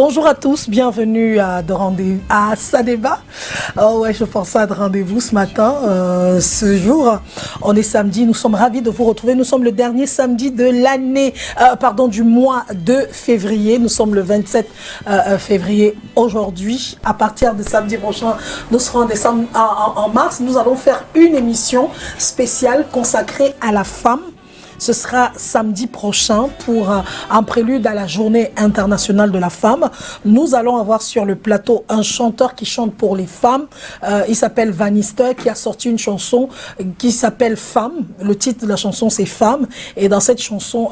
Bonjour à tous, bienvenue à Sadeba. Oh ouais, je pensais à de rendez-vous ce matin. Ce jour, on est samedi, nous sommes ravis de vous retrouver. Nous sommes le dernier samedi de l'année, du mois de février. Nous sommes le 27 février aujourd'hui. À partir de samedi prochain, nous serons en mars. Nous allons faire une émission spéciale consacrée à la femme. Ce sera samedi prochain pour un prélude à la journée internationale de la femme. Nous allons avoir sur le plateau un chanteur qui chante pour les femmes. Il s'appelle Vanister, qui a sorti une chanson qui s'appelle Femme. Le titre de la chanson, c'est Femme. Et dans cette chanson,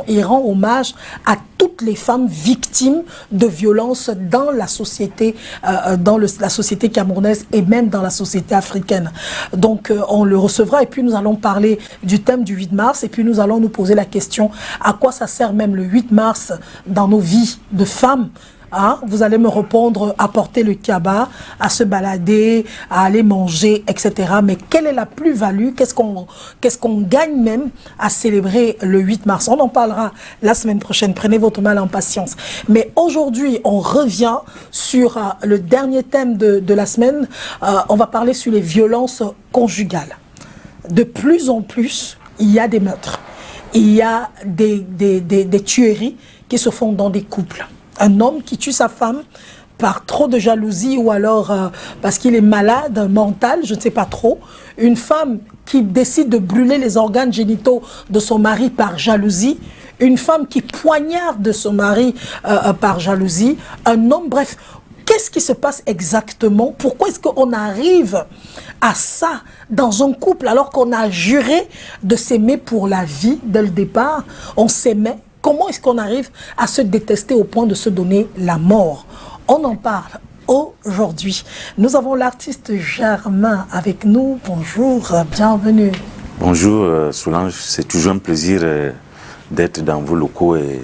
il rend hommage à toutes les femmes victimes de violences dans la société, la société camerounaise et même dans la société africaine. Donc, on le recevra et puis nous allons parler du thème du 8 mars. Et puis nous allons nous poser la question, à quoi ça sert même le 8 mars dans nos vies de femmes? Hein? Vous allez me répondre à porter le cabas, à se balader, à aller manger, etc. Mais quelle est la plus-value? Qu'est-ce qu'on gagne même à célébrer le 8 mars? On en parlera la semaine prochaine. Prenez votre mal en patience. Mais aujourd'hui, on revient sur le dernier thème de la semaine. On va parler sur les violences conjugales. De plus en plus, il y a des meurtres, il y a des tueries qui se font dans des couples. Un homme qui tue sa femme par trop de jalousie ou alors parce qu'il est malade, mental, je ne sais pas trop. Une femme qui décide de brûler les organes génitaux de son mari par jalousie. Une femme qui poignarde son mari par jalousie. Un homme, bref. Qu'est-ce qui se passe exactement? Pourquoi est-ce qu'on arrive à ça dans un couple alors qu'on a juré de s'aimer pour la vie dès le départ? On s'aimait. Comment est-ce qu'on arrive à se détester au point de se donner la mort? On en parle aujourd'hui. Nous avons l'artiste Germain avec nous. Bonjour, bienvenue. Bonjour Solange, c'est toujours un plaisir d'être dans vos locaux et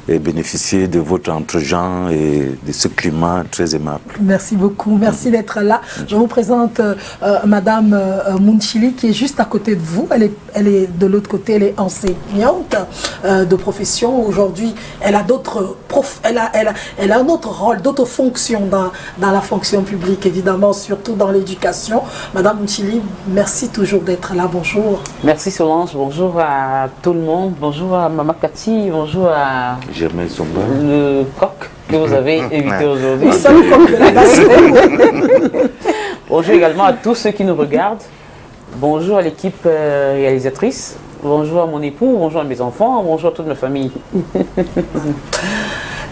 bénéficier de votre entre-gens et de ce climat très aimable. Merci beaucoup, merci d'être là. Je vous présente Madame Mounchili qui est juste à côté de vous. Elle est de l'autre côté, elle est enseignante de profession. Aujourd'hui, elle a elle a un autre rôle, d'autres fonctions dans la fonction publique, évidemment, surtout dans l'éducation. Madame Mounchili, merci toujours d'être là. Bonjour. Merci Solange, bonjour à tout le monde. Bonjour à Maman Cathy, bonjour à Germain Somba, le coq que vous avez invité aujourd'hui. Bonjour également à tous ceux qui nous regardent. Bonjour à l'équipe réalisatrice. Bonjour à mon époux, bonjour à mes enfants, bonjour à toute ma famille.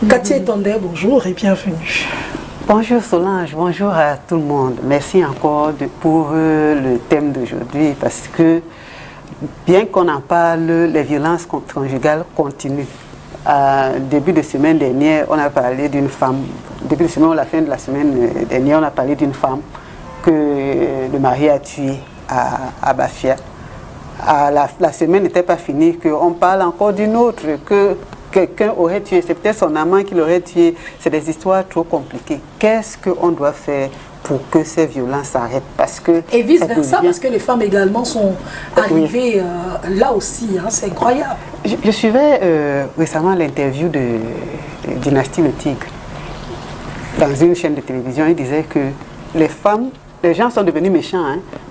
Cathy Tondé, bonjour et bienvenue. Bonjour Solange, bonjour à tout le monde. Merci encore pour le thème d'aujourd'hui parce que bien qu'on en parle, les violences conjugales continuent. Début de semaine dernière, on a parlé d'une femme. Début de semaine ou la fin de la semaine dernière, on a parlé d'une femme que le mari a tuée à Bafia. La semaine n'était pas finie, qu'on parle encore d'une autre, que quelqu'un aurait tué. C'est peut-être son amant qui l'aurait tué. C'est des histoires trop compliquées. Qu'est-ce qu'on doit faire pour que ces violences s'arrêtent? Et vice-versa, parce que les femmes également sont arrivées là aussi. Hein, c'est incroyable. Je suivais récemment l'interview de Dynastie Le Tigre dans une chaîne de télévision. Il disait que les gens sont devenus méchants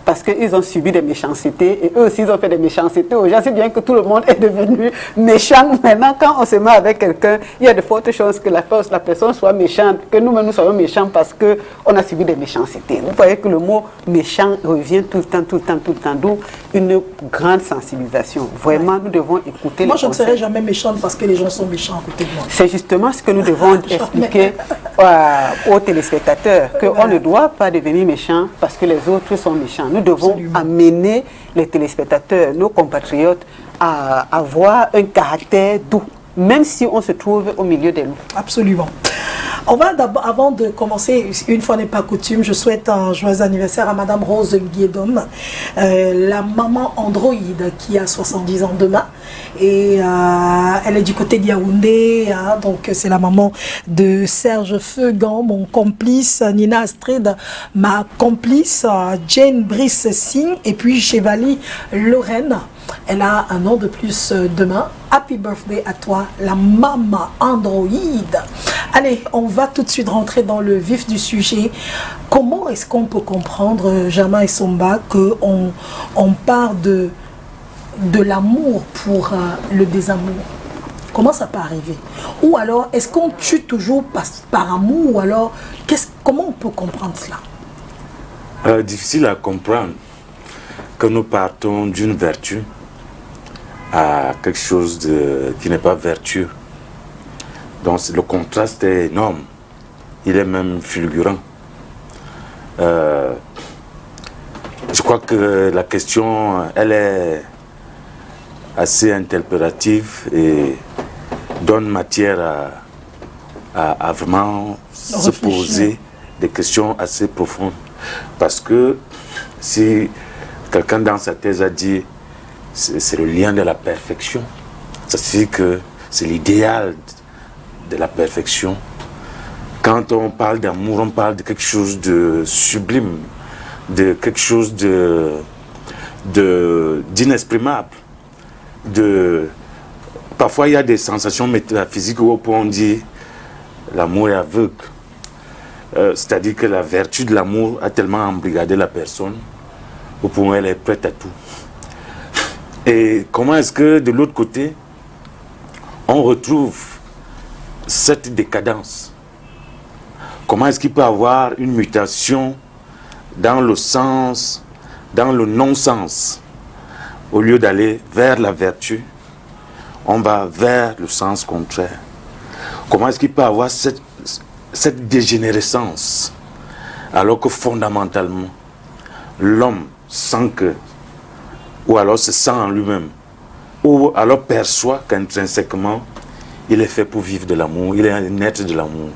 parce qu'ils ont subi des méchancetés et eux aussi ils ont fait des méchancetés aux gens. C'est bien que tout le monde est devenu méchant. Maintenant, quand on se met avec quelqu'un, il y a de fortes chances que la personne soit méchante, que nous-mêmes nous soyons méchants parce qu'on a subi des méchancetés. Vous voyez que le mot méchant revient tout le temps, d'où une grande sensibilisation. Vraiment, nous devons écouter. Moi, je ne serai jamais méchante parce que les gens sont méchants à côté de moi. C'est justement ce que nous devons expliquer aux téléspectateurs, qu'on ne doit pas devenir méchant parce que les autres sont méchants. Nous devons amener les téléspectateurs, nos compatriotes, à avoir un caractère doux, même si on se trouve au milieu des loups. Absolument. On va d'abord, avant de commencer, une fois n'est pas coutume, je souhaite un joyeux anniversaire à Madame Rose Guédom, la maman androïde qui a 70 ans demain. Et elle est du côté de Yaoundé, hein, donc c'est la maman de Serge Feugan, mon complice, Nina Astrid, ma complice, Jane Brice Singh, et puis Chevali Lorraine. Elle a un an de plus demain. Happy birthday à toi, la maman Android. Allez, on va tout de suite rentrer dans le vif du sujet. Comment est-ce qu'on peut comprendre, Germain et Somba, qu'on part de l'amour pour le désamour? Comment ça peut arriver? Ou alors, est-ce qu'on tue toujours par amour? Ou alors, comment on peut comprendre cela? Difficile à comprendre que nous partons d'une vertu à quelque chose qui n'est pas vertueux. Donc le contraste est énorme. Il est même fulgurant. Je crois que la question, elle est assez interprétative et donne matière à vraiment se poser des questions assez profondes. Parce que si quelqu'un dans sa thèse a dit c'est le lien de la perfection, ça signifie que c'est l'idéal de la perfection. Quand on parle d'amour, on parle de quelque chose de sublime, de quelque chose d'inexprimable. Parfois, il y a des sensations métaphysiques où on dit l'amour est aveugle. C'est-à-dire que la vertu de l'amour a tellement embrigadé la personne au point où elle est prête à tout. Et comment est-ce que de l'autre côté, on retrouve cette décadence? Comment est-ce qu'il peut y avoir une mutation dans le sens, dans le non-sens? Au lieu d'aller vers la vertu, on va vers le sens contraire. Comment est-ce qu'il peut y avoir cette dégénérescence alors que fondamentalement, l'homme sent que, ou alors se sent en lui-même, ou alors perçoit qu'intrinsèquement, il est fait pour vivre de l'amour, il est un être de l'amour.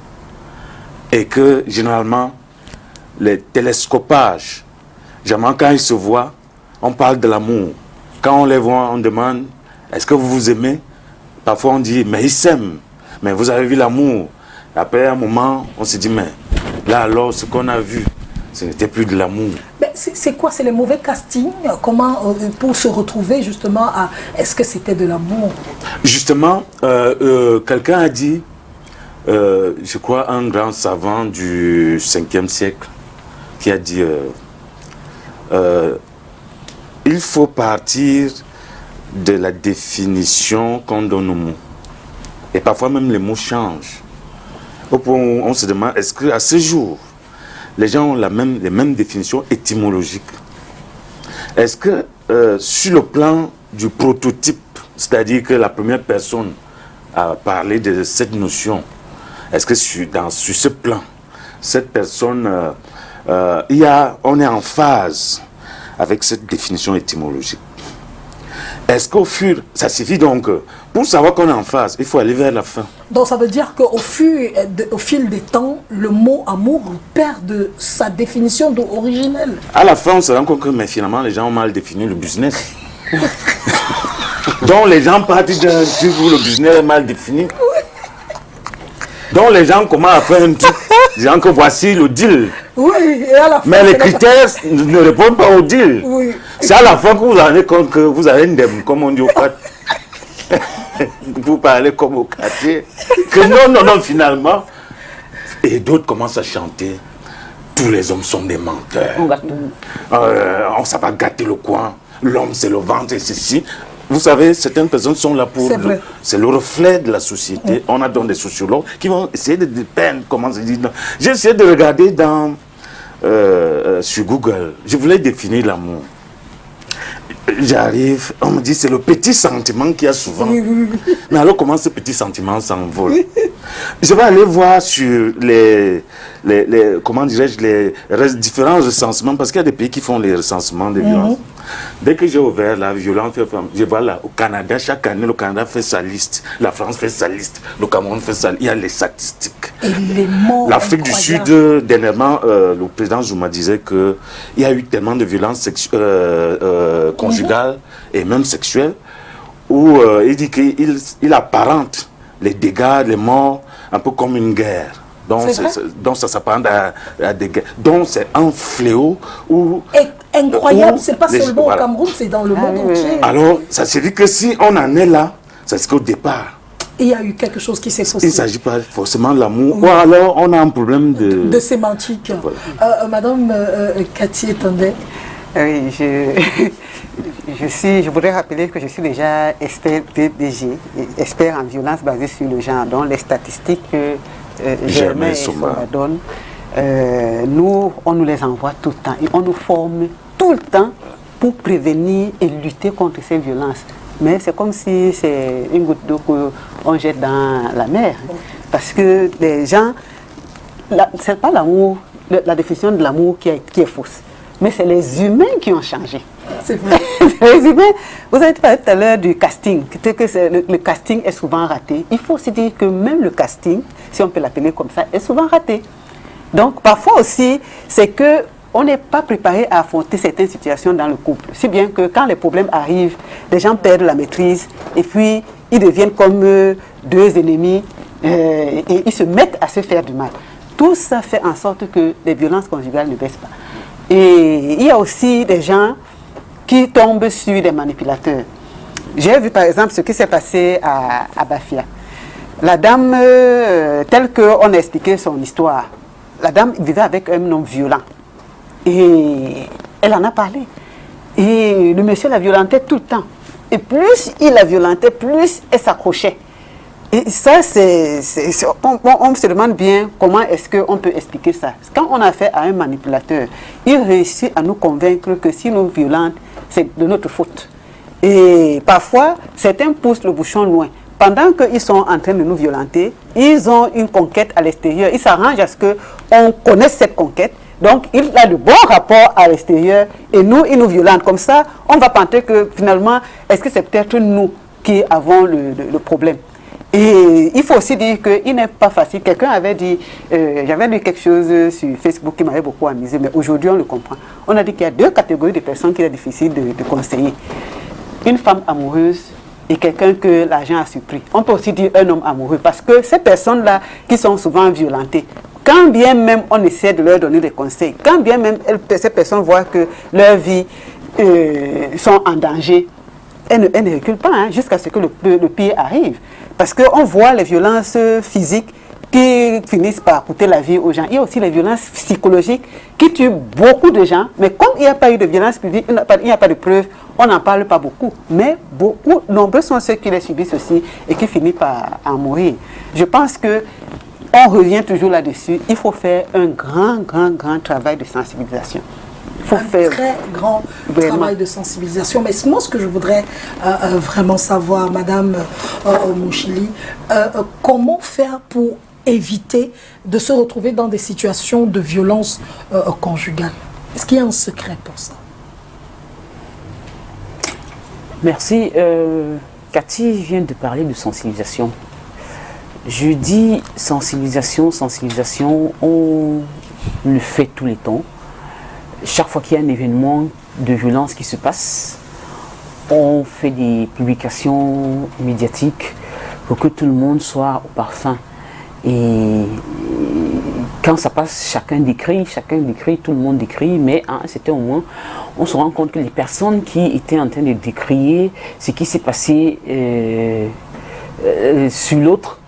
Et que, généralement, les télescopages, généralement quand ils se voient, on parle de l'amour. Quand on les voit, on demande, est-ce que vous vous aimez? Parfois on dit, mais ils s'aiment, mais vous avez vu l'amour. Après un moment, on se dit, mais là alors, ce qu'on a vu, ce n'était plus de l'amour. C'est quoi? C'est le mauvais casting? Comment pour se retrouver justement à... Est-ce que c'était de l'amour? Justement, quelqu'un a dit, je crois un grand savant du 5e siècle, qui a dit, il faut partir de la définition qu'on donne aux mots. Et parfois même les mots changent. Au point où on se demande, est-ce qu'à ce jour, les gens ont les mêmes définitions étymologiques? Est-ce que sur le plan du prototype, c'est-à-dire que la première personne a parlé de cette notion, est-ce que sur ce plan, cette personne, on est en phase avec cette définition étymologique? Est-ce qu'au fur, ça suffit donc, pour savoir qu'on est en phase, il faut aller vers la fin. Donc ça veut dire qu'au fil des temps, le mot amour perd de sa définition originelle. À la fin, on se rend compte que mais finalement, les gens ont mal défini le business. Donc les gens partent d'un truc où le business est mal défini. Donc les gens commencent à faire un truc, disant que voici le deal. Oui, et à la fin, mais les critères ne répondent pas au deal. Oui. C'est à la fin que vous vous rendez compte que vous avez une dème, comme on dit au quartier. Vous parlez comme au quartier. Que non, finalement. Et d'autres commencent à chanter. Tous les hommes sont des menteurs. Ça va gâter le coin. L'homme, c'est le ventre et ceci. Vous savez, certaines personnes sont là pour... C'est le reflet de la société. Oui. On a donc des sociologues qui vont essayer de dépeindre comment se dit. J'ai essayé de regarder sur Google. Je voulais définir l'amour. J'arrive, on me dit c'est le petit sentiment qu'il y a souvent. Mais alors comment ce petit sentiment s'envole? Je vais aller voir sur comment dirais-je, les différents recensements, parce qu'il y a des pays qui font les recensements des violences. Dès que j'ai ouvert la violence, je vois là, au Canada, chaque année, le Canada fait sa liste, la France fait sa liste, le Cameroun fait sa liste, il y a les statistiques. Et les morts. L'Afrique du Sud, dernièrement, le président Zuma disait qu'il y a eu tellement de violences conjugales et même sexuelles, où il dit qu'il apparente les dégâts, les morts, un peu comme une guerre. Donc ça s'apparente à des guerres. Donc c'est un fléau où... incroyable, c'est pas les- seulement voilà. au Cameroun, c'est dans le monde oui, entier. Alors, ça se dit que si on en est là, c'est qu'au départ, Et il y a eu quelque chose qui s'est il ne passé. s'agit pas forcément de l'amour, ou alors on a un problème De sémantique. Madame Cathy Etandé. Oui, je voudrais rappeler que je suis déjà expert DBG, expert en violence basée sur le genre, dont les statistiques que Germain et Soma donnent, nous, on nous les envoie tout le temps et on nous forme tout le temps pour prévenir et lutter contre ces violences. Mais c'est comme si c'est une goutte d'eau qu'on jette dans la mer. Parce que les gens, c'est pas l'amour, la définition de l'amour qui est fausse. Mais c'est les humains qui ont changé. C'est vrai. Les humains, vous avez parlé tout à l'heure du casting, que le casting est souvent raté. Il faut aussi dire que même le casting, si on peut l'appeler comme ça, est souvent raté. Donc parfois aussi, c'est que on n'est pas préparé à affronter certaines situations dans le couple. Si bien que quand les problèmes arrivent, les gens perdent la maîtrise et puis ils deviennent comme deux ennemis et ils se mettent à se faire du mal. Tout ça fait en sorte que les violences conjugales ne baissent pas. Et il y a aussi des gens qui tombent sur des manipulateurs. J'ai vu par exemple ce qui s'est passé à Bafia. La dame, telle qu'on a expliqué son histoire, la dame vivait avec un homme violent. Et elle en a parlé. Et le monsieur la violentait tout le temps. Et plus il la violentait, plus elle s'accrochait. Et ça, on se demande bien comment est-ce qu'on peut expliquer ça. Quand on a affaire à un manipulateur, il réussit à nous convaincre que si nous violente, c'est de notre faute. Et parfois, certains poussent le bouchon loin. Pendant qu'ils sont en train de nous violenter, ils ont une conquête à l'extérieur. Ils s'arrangent à ce qu'on connaisse cette conquête. Donc, il a de bons rapports à l'extérieur et nous, il nous violente. Comme ça, on va penser que finalement, est-ce que c'est peut-être nous qui avons le problème? Et il faut aussi dire qu'il n'est pas facile. Quelqu'un avait dit, j'avais lu quelque chose sur Facebook qui m'avait beaucoup amusé, mais aujourd'hui on le comprend. On a dit qu'il y a deux catégories de personnes qu'il est difficile de conseiller. Une femme amoureuse et quelqu'un que l'argent a surpris. On peut aussi dire un homme amoureux parce que ces personnes-là qui sont souvent violentées, quand bien même on essaie de leur donner des conseils, quand bien même ces personnes voient que leur vie sont en danger, elles ne reculent pas hein, jusqu'à ce que le pire arrive. Parce qu'on voit les violences physiques qui finissent par coûter la vie aux gens. Il y a aussi les violences psychologiques qui tuent beaucoup de gens. Mais comme il n'y a pas eu de violence publique, il n'y a pas de preuves, on n'en parle pas beaucoup. Mais nombreux sont ceux qui les subissent aussi et qui finissent par en mourir. Je pense que on revient toujours là-dessus. Il faut faire un grand travail de sensibilisation. Un très grand travail de sensibilisation. Mais moi, ce que je voudrais vraiment savoir, Madame Mouchili, comment faire pour éviter de se retrouver dans des situations de violence conjugale? Est-ce qu'il y a un secret pour ça? Merci. Cathy vient de parler de sensibilisation. Je dis sensibilisation, on le fait tous les temps. Chaque fois qu'il y a un événement de violence qui se passe, on fait des publications médiatiques pour que tout le monde soit au parfum. Et quand ça passe, chacun décrit, tout le monde décrit, mais à un certain moment, on se rend compte que les personnes qui étaient en train de décrier ce qui s'est passé sur l'autre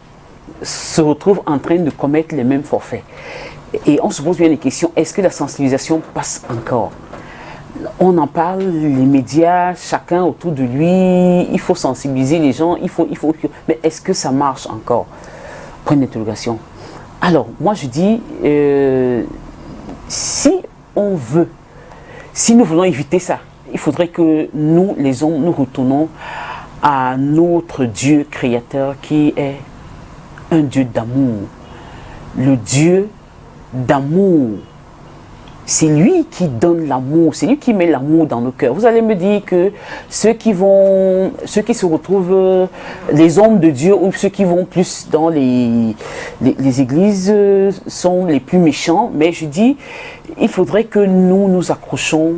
se retrouvent en train de commettre les mêmes forfaits. Et on se pose bien les questions, est-ce que la sensibilisation passe encore? On en parle, les médias, chacun autour de lui, il faut sensibiliser les gens, mais est-ce que ça marche encore? Point d'interrogation. Alors, moi je dis, si nous voulons éviter ça, il faudrait que nous, les hommes, nous retournons à notre Dieu créateur qui est un Dieu d'amour. Le Dieu d'amour. C'est lui qui donne l'amour, c'est lui qui met l'amour dans nos cœurs. Vous allez me dire que ceux qui se retrouvent, les hommes de Dieu ou ceux qui vont plus dans les églises sont les plus méchants, mais je dis, il faudrait que nous nous accrochons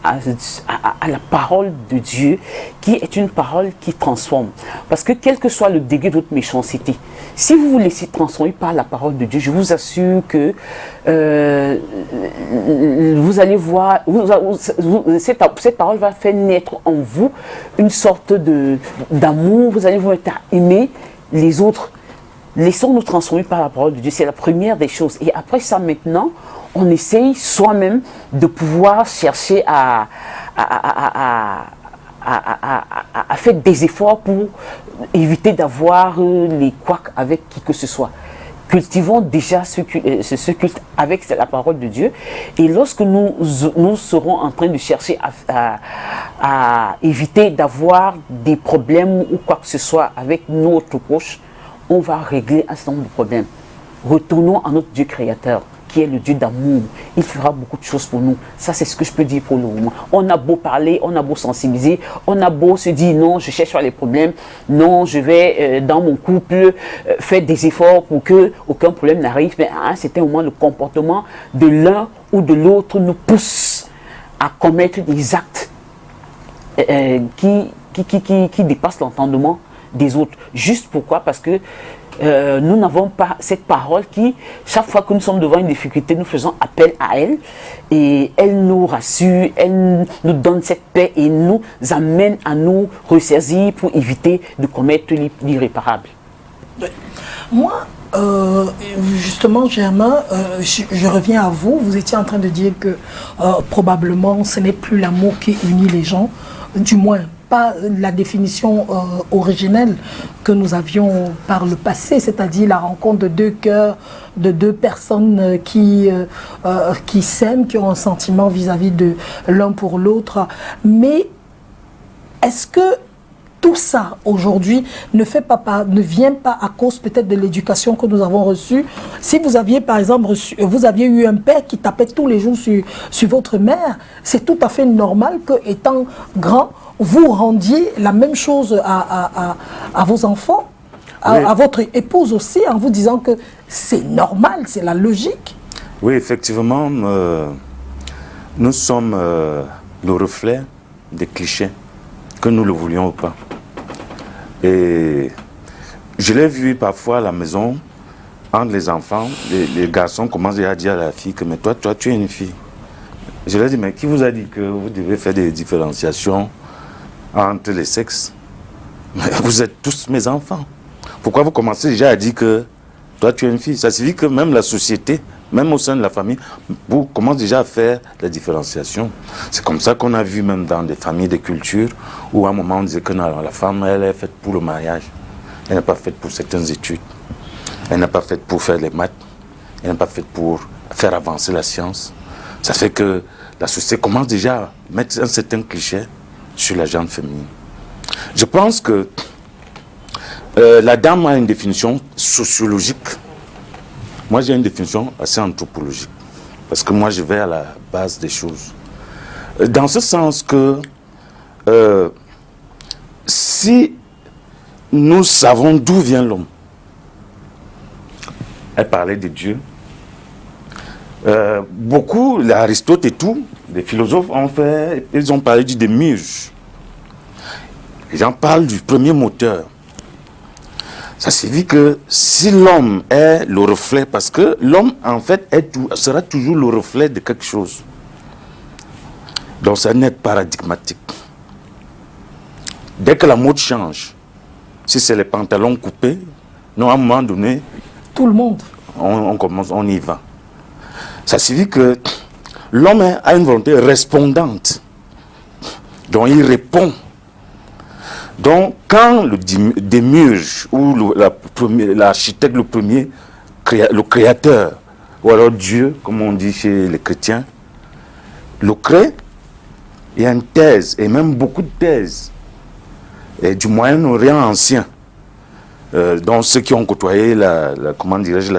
à la parole de Dieu, qui est une parole qui transforme. Parce que quel que soit le degré de votre méchanceté, si vous vous laissez transformer par la parole de Dieu, je vous assure que vous allez voir, cette parole va faire naître en vous une sorte d'amour, vous allez vous mettre à aimer les autres. Laissons-nous transformer par la parole de Dieu, c'est la première des choses. Et après ça, maintenant, on essaye soi-même de pouvoir chercher à faire des efforts pour éviter d'avoir les couacs avec qui que ce soit. Cultivons déjà ce culte avec la parole de Dieu. Et lorsque nous serons en train de chercher à éviter d'avoir des problèmes ou quoi que ce soit avec notre proche, on va régler un certain nombre de problèmes. Retournons à notre Dieu créateur, qui est le Dieu d'amour. Il fera beaucoup de choses pour nous. Ça, c'est ce que je peux dire pour le moment. On a beau parler, on a beau sensibiliser, on a beau se dire non, je cherche pas les problèmes, non, je vais dans mon couple faire des efforts pour que aucun problème n'arrive. Mais à un certain moment, le comportement de l'un ou de l'autre nous pousse à commettre des actes qui dépassent l'entendement des autres. Juste pourquoi? Parce que nous n'avons pas cette parole qui, chaque fois que nous sommes devant une difficulté, nous faisons appel à elle et elle nous rassure, elle nous donne cette paix et nous amène à nous ressaisir pour éviter de commettre l'irréparable. Moi, justement, Germain, je reviens à vous. Vous étiez en train de dire que probablement ce n'est plus l'amour qui unit les gens, du moins pas la définition originelle que nous avions par le passé, c'est-à-dire la rencontre de deux cœurs, de deux personnes qui s'aiment, qui ont un sentiment vis-à-vis de l'un pour l'autre. Mais est-ce que tout ça, aujourd'hui, ne vient pas à cause peut-être de l'éducation que nous avons reçue? Si vous aviez, par exemple, vous aviez eu un père qui tapait tous les jours sur votre mère, c'est tout à fait normal que, étant grand, vous rendiez la même chose à vos enfants, à votre épouse aussi, en vous disant que c'est normal, c'est la logique. Oui, effectivement, nous sommes le reflet des clichés, que nous le voulions ou pas. Et je l'ai vu parfois à la maison, entre les enfants, les garçons commencent à dire à la fille que mais toi tu es une fille. Je leur dis mais qui vous a dit que vous devez faire des différenciations entre les sexes? Mais vous êtes tous mes enfants. Pourquoi vous commencez déjà à dire que toi tu es une fille? Ça signifie que même la société, même au sein de la famille, vous commencez déjà à faire la différenciation. C'est comme ça qu'on a vu même dans des familles de culture où à un moment on disait que non, la femme elle est faite pour le mariage. Elle n'est pas faite pour certaines études. Elle n'est pas faite pour faire les maths. Elle n'est pas faite pour faire avancer la science. Ça fait que la société commence déjà à mettre un certain cliché sur la gente féminine. Je pense que la dame a une définition sociologique. Moi, j'ai une définition assez anthropologique. Parce que moi, je vais à la base des choses. Dans ce sens que si nous savons d'où vient l'homme, elle parlait de Dieu. Beaucoup, Aristote et tout, les philosophes ils ont parlé du démiurge. Les gens parlent du premier moteur. Ça signifie que si l'homme est le reflet, parce que l'homme en fait sera toujours le reflet de quelque chose. Donc ça n'est pas paradigmatique. Dès que la mode change, si c'est les pantalons coupés, non, à un moment donné, tout le monde, on y va. Ça signifie que l'homme a une volonté répondante. Donc il répond. Donc quand le démiurge ou l'architecte le premier, le créateur, ou alors Dieu, comme on dit chez les chrétiens, le crée, il y a une thèse, et même beaucoup de thèses, du Moyen-Orient ancien, dont ceux qui ont côtoyé la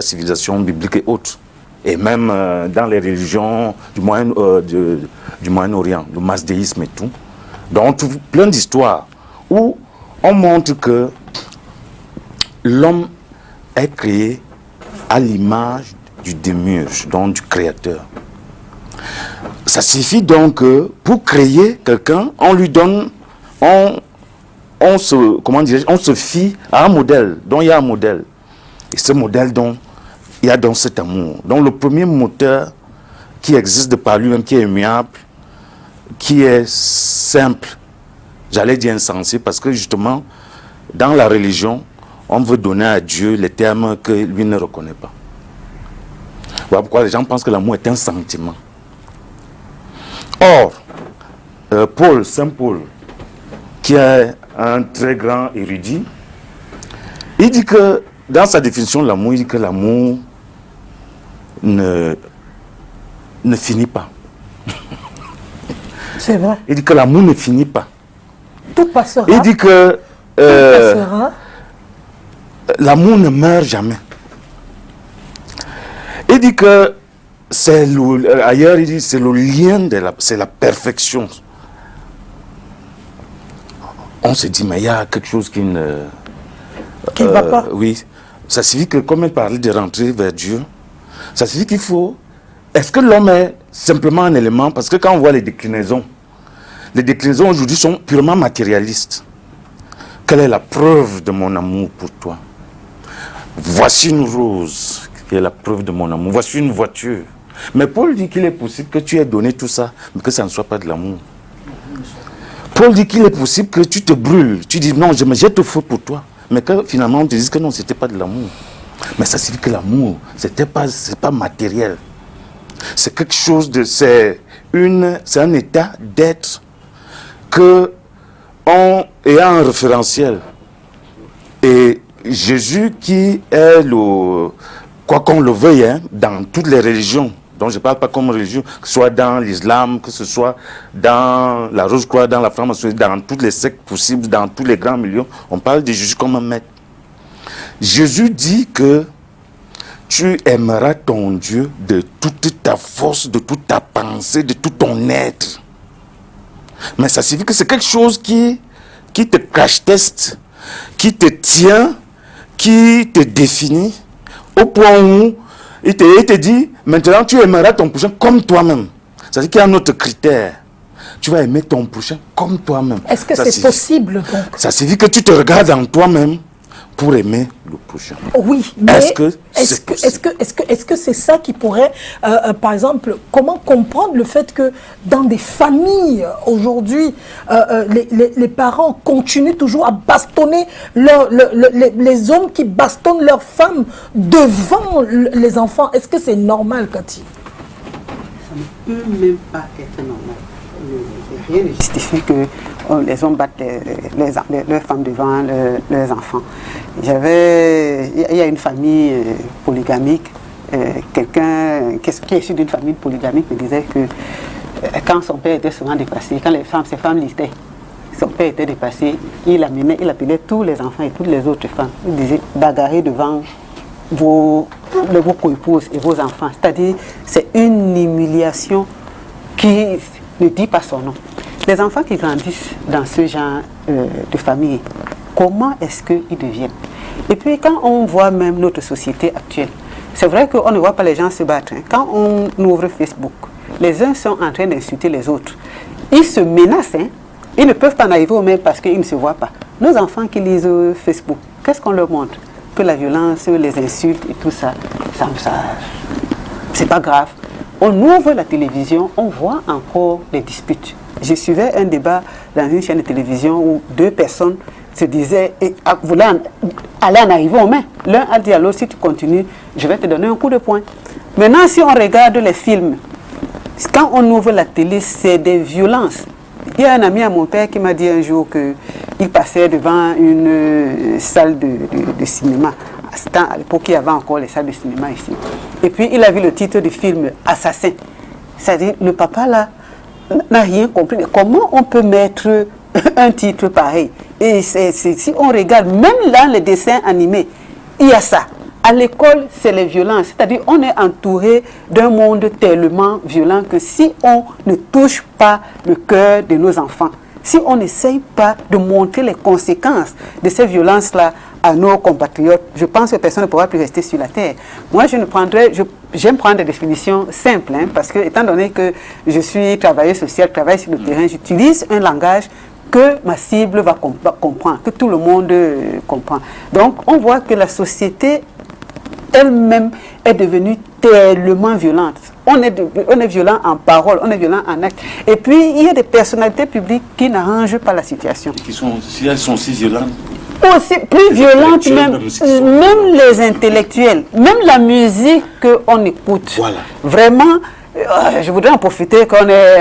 civilisation biblique et autres. Et même dans les religions du Moyen-Orient, le masdéisme et tout. Donc on trouve plein d'histoires où on montre que l'homme est créé à l'image du démiurge, donc du créateur. Ça suffit donc que pour créer quelqu'un, on lui donne, on se fie à un modèle, dont il y a un modèle. Et ce modèle dont il y a dans cet amour. Donc le premier moteur qui existe de par lui-même, qui est immuable, qui est simple, j'allais dire insensé, parce que justement, dans la religion, on veut donner à Dieu les termes que lui ne reconnaît pas. Voilà pourquoi les gens pensent que l'amour est un sentiment. Or, Saint Paul, qui est un très grand érudit, il dit que, dans sa définition de l'amour, il dit que l'amour ne finit pas. C'est vrai. Il dit que l'amour ne finit pas. Tout passera. Il dit que tout passera. L'amour ne meurt jamais. Il dit que ailleurs, il dit c'est le lien, c'est la perfection. On se dit, mais il y a quelque chose qui ne va pas. Oui. Ça signifie que, comme elle parlait de rentrer vers Dieu, ça signifie qu'il faut... Est-ce que l'homme est simplement un élément? Parce que quand on voit les déclinaisons aujourd'hui sont purement matérialistes. Quelle est la preuve de mon amour pour toi? Voici une rose qui est la preuve de mon amour. Voici une voiture. Mais Paul dit qu'il est possible que tu aies donné tout ça, mais que ça ne soit pas de l'amour. Paul dit qu'il est possible que tu te brûles. Tu dis non, je me jette au feu pour toi. Mais que finalement on te dise que non, c'était pas de l'amour. Mais ça signifie que l'amour, c'est pas matériel. C'est quelque chose de... C'est un état d'être que ayant un référentiel. Et Jésus qui est quoi qu'on le veuille, hein, dans toutes les religions, donc je ne parle pas comme religion, que ce soit dans l'islam, que ce soit dans la Rose-Croix, dans la franc-maçonnerie, dans toutes les sectes possibles, dans tous les grands milieux, on parle de Jésus comme un maître. Jésus dit que tu aimeras ton Dieu de toute ta force, de toute ta pensée, de tout ton être. Mais ça signifie que c'est quelque chose qui te crash-teste, qui te tient, qui te définit, au point où il te dit, maintenant tu aimeras ton prochain comme toi-même. C'est-à-dire qu'il y a un autre critère. Tu vas aimer ton prochain comme toi-même. Est-ce que c'est possible donc? Ça signifie que tu te regardes en toi-même pour aimer le prochain. Oui, mais est-ce que c'est ça qui pourrait, par exemple, comment comprendre le fait que dans des familles aujourd'hui, les parents continuent toujours à bastonner les hommes qui bastonnent leurs femmes devant les enfants? Est-ce que c'est normal, Cathy? Ça ne peut même pas être normal. Rien ne justifie que les hommes battent leurs femmes devant leurs enfants. Il y a une famille polygamique, quelqu'un qui est issu d'une famille polygamique me disait que quand son père était souvent dépassé, quand ses femmes listaient, son père était dépassé, il appelait tous les enfants et toutes les autres femmes. Il disait bagarrer devant vos co-épouses et vos enfants. C'est-à-dire, c'est une humiliation qui ne dit pas son nom. Les enfants qui grandissent dans ce genre de famille, comment est-ce qu'ils deviennent? Et puis quand on voit même notre société actuelle, c'est vrai qu'on ne voit pas les gens se battre. Hein. Quand on ouvre Facebook, les uns sont en train d'insulter les autres. Ils se menacent. Hein. Ils ne peuvent pas en arriver au même parce qu'ils ne se voient pas. Nos enfants qui lisent Facebook, qu'est-ce qu'on leur montre? Que la violence, les insultes et tout ça c'est pas grave. On ouvre la télévision, on voit encore des disputes. Je suivais un débat dans une chaîne de télévision où deux personnes se disaient, voulaient aller en arriver aux mains. L'un a dit à l'autre, si tu continues, je vais te donner un coup de poing. Maintenant, si on regarde les films, quand on ouvre la télé, c'est des violences. Il y a un ami à mon père qui m'a dit un jour qu'il passait devant une salle de cinéma. À l'époque, il y avait encore les salles de cinéma ici. Et puis, il a vu le titre du film « Assassin ». C'est-à-dire, le papa là n'a rien compris. Comment on peut mettre un titre pareil? Et si on regarde, même dans les dessins animés, il y a ça. À l'école, c'est les violences. C'est-à-dire, on est entouré d'un monde tellement violent que si on ne touche pas le cœur de nos enfants, si on n'essaye pas de montrer les conséquences de ces violences-là à nos compatriotes, je pense que personne ne pourra plus rester sur la terre. Moi, j'aime prendre des définitions simples, hein, parce que, étant donné que je suis travailleuse sociale, je travaille sur le terrain, j'utilise un langage que ma cible va comprendre, que tout le monde comprend. Donc, on voit que la société elle-même est devenue tellement violente. On est violent en parole, on est violent en acte. Et puis, il y a des personnalités publiques qui n'arrangent pas la situation. Si elles sont si violentes. Aussi plus violentes, même les intellectuels, même la musique qu'on écoute. Voilà. Vraiment, je voudrais en profiter qu'on ait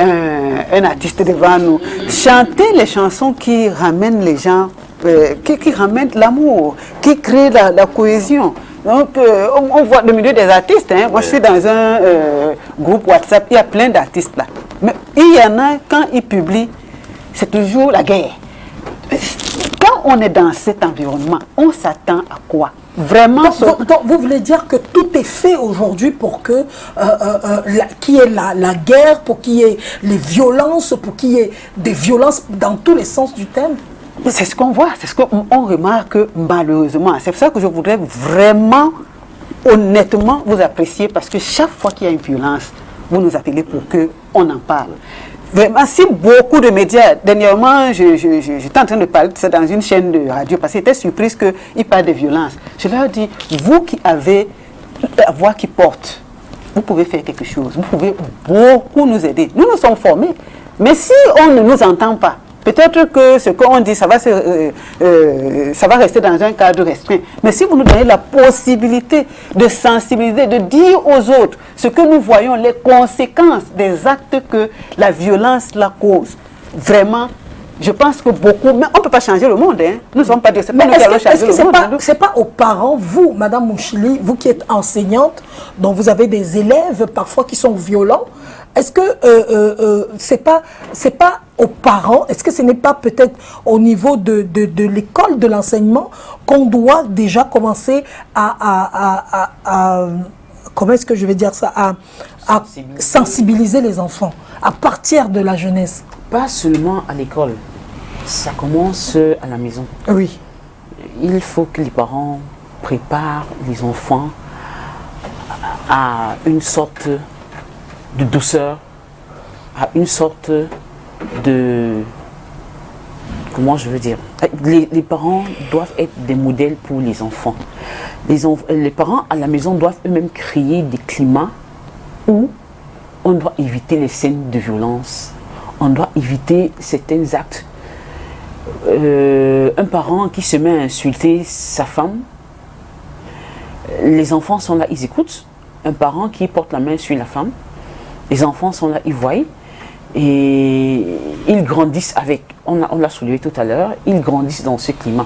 un artiste devant nous. Chanter les chansons qui ramènent les gens, qui ramènent l'amour, qui créent la cohésion. Donc, on voit le milieu des artistes. Hein. Moi, je suis dans un groupe WhatsApp, il y a plein d'artistes là. Mais il y en a, quand ils publient, c'est toujours la guerre. Quand on est dans cet environnement, on s'attend à quoi? Vraiment. Donc, vous voulez dire que tout est fait aujourd'hui pour que qu'il y ait la guerre, pour qu'il y ait les violences, pour qu'il y ait des violences dans tous les sens du terme? C'est ce qu'on voit, c'est ce qu'on remarque malheureusement. C'est pour ça que je voudrais vraiment, honnêtement, vous apprécier, parce que chaque fois qu'il y a une violence, vous nous appelez pour qu'on en parle. Vraiment, si beaucoup de médias, dernièrement, j'étais en train de parler de ça dans une chaîne de radio, parce que j'étais surprise qu'ils parlent de violence. Je leur dis, vous qui avez la voix qui porte, vous pouvez faire quelque chose, vous pouvez beaucoup nous aider. Nous nous sommes formés, mais si on ne nous entend pas, peut-être que ce qu'on dit, ça va rester dans un cadre restreint. Mais si vous nous donnez la possibilité de sensibiliser, de dire aux autres ce que nous voyons, les conséquences des actes que la violence la cause, vraiment, je pense que beaucoup, mais on ne peut pas changer le monde. Hein. Nous ne sommes pas des... Mais est-ce que ce n'est pas aux parents, vous, Madame Mouchili, vous qui êtes enseignante, dont vous avez des élèves parfois qui sont violents, est-ce que c'est pas aux parents, est-ce que ce n'est pas peut-être au niveau de l'école, de l'enseignement, qu'on doit déjà commencer à comment est-ce que je vais dire ça, à sensibiliser les enfants à partir de la jeunesse? Pas seulement à l'école, ça commence à la maison. Oui. Il faut que les parents préparent les enfants à une sorte de douceur, à une sorte de... Comment je veux dire? Les parents doivent être des modèles pour les enfants. Les parents à la maison doivent eux-mêmes créer des climats où on doit éviter les scènes de violence, on doit éviter certains actes. Un parent qui se met à insulter sa femme, les enfants sont là, ils écoutent. Un parent qui porte la main sur la femme, les enfants sont là, ils voient et ils grandissent avec. On l'a soulevé tout à l'heure, ils grandissent dans ce climat.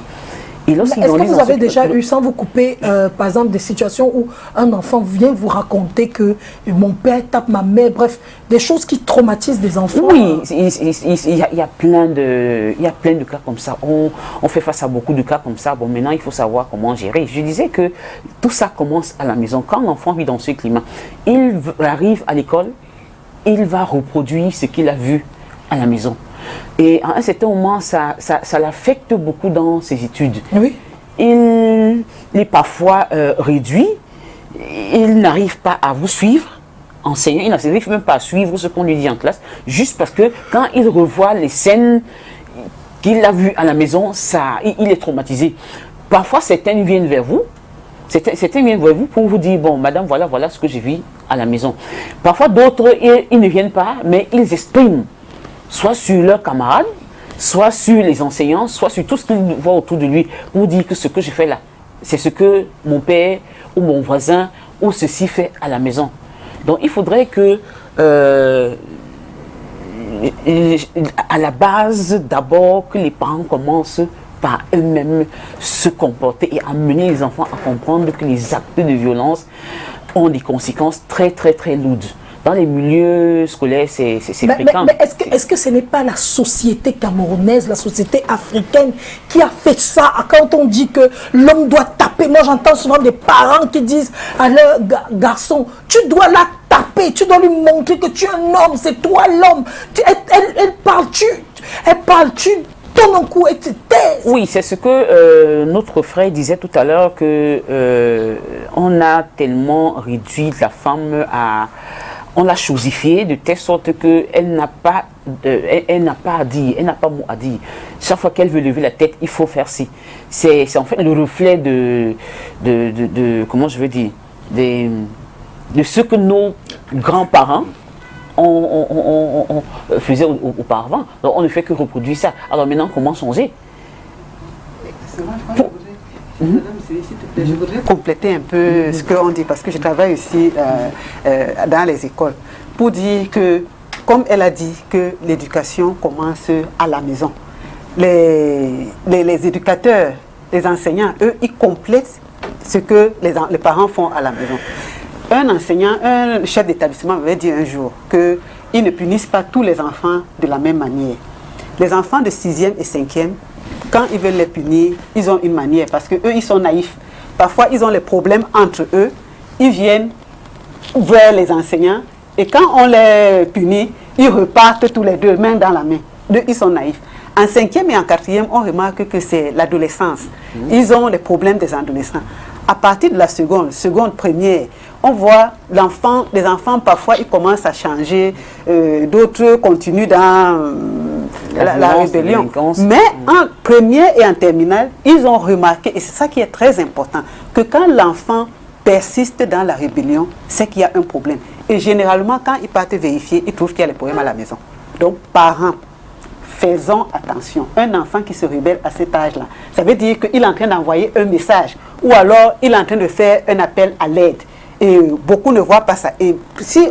Est-ce que vous avez déjà eu, sans vous couper, par exemple, des situations où un enfant vient vous raconter que mon père tape ma mère, bref, des choses qui traumatisent des enfants? Oui, il y a plein de cas comme ça. On fait face à beaucoup de cas comme ça. Bon, maintenant, il faut savoir comment gérer. Je disais que tout ça commence à la maison. Quand l'enfant vit dans ce climat, il arrive à l'école, il va reproduire ce qu'il a vu à la maison. Et à un certain moment, ça l'affecte beaucoup dans ses études. Oui. Il est parfois réduit, il n'arrive pas à vous suivre, enseignant, il n'arrive même pas à suivre ce qu'on lui dit en classe, juste parce que quand il revoit les scènes qu'il a vues à la maison, il est traumatisé. Parfois, certains viennent vers vous, pour vous dire, bon, madame, voilà ce que j'ai vu à la maison. Parfois, d'autres, ils ne viennent pas, mais ils expriment, soit sur leurs camarades, soit sur les enseignants, soit sur tout ce qu'ils voient autour de lui, pour dire que ce que je fais là, c'est ce que mon père ou mon voisin ou ceci fait à la maison. Donc il faudrait que, à la base, d'abord, que les parents commencent par eux-mêmes se comporter et amener les enfants à comprendre que les actes de violence ont des conséquences très très très lourdes. Dans les milieux scolaires, c'est fréquent. Mais est-ce que ce n'est pas la société camerounaise, la société africaine qui a fait ça? Quand on dit que l'homme doit taper, moi j'entends souvent des parents qui disent à leur garçon, tu dois la taper, tu dois lui montrer que tu es un homme, c'est toi l'homme. Elle parle-tu tournes en cou et tu t'aises. Oui, c'est ce que notre frère disait tout à l'heure, que on a tellement réduit la femme à... On l'a chosifiée de telle sorte qu'elle n'a pas, elle n'a pas à dire, elle n'a pas mot à dire. Chaque fois qu'elle veut lever la tête, il faut faire ci. C'est en fait le reflet de comment je veux dire, de ce que nos grands-parents on faisait auparavant. Donc on ne fait que reproduire ça. Alors maintenant, comment changer? Je voudrais compléter un peu ce qu'on dit, parce que je travaille aussi dans les écoles, pour dire que, comme elle a dit, que l'éducation commence à la maison. Les éducateurs, les enseignants, eux, ils complètent ce que les parents font à la maison. Un enseignant, un chef d'établissement m'avait dit un jour qu'ils ne punissent pas tous les enfants de la même manière. Les enfants de 6e et 5e, quand ils veulent les punir, ils ont une manière, parce qu'eux, ils sont naïfs. Parfois, ils ont les problèmes entre eux, ils viennent vers les enseignants, et quand on les punit, ils repartent tous les deux, main dans la main. Ils sont naïfs. En 5e et en 4e, on remarque que c'est l'adolescence. Ils ont les problèmes des adolescents. À partir de la seconde, première, on voit les enfants, parfois, ils commencent à changer, d'autres continuent dans la rébellion. Mais en première et en terminale, ils ont remarqué, et c'est ça qui est très important, que quand l'enfant persiste dans la rébellion, c'est qu'il y a un problème. Et généralement, quand ils partent vérifier, ils trouvent qu'il y a les problèmes à la maison. Donc, parents, faisons attention. Un enfant qui se rebelle à cet âge-là, ça veut dire qu'il est en train d'envoyer un message, ou alors il est en train de faire un appel à l'aide. Et beaucoup ne voient pas ça. Et si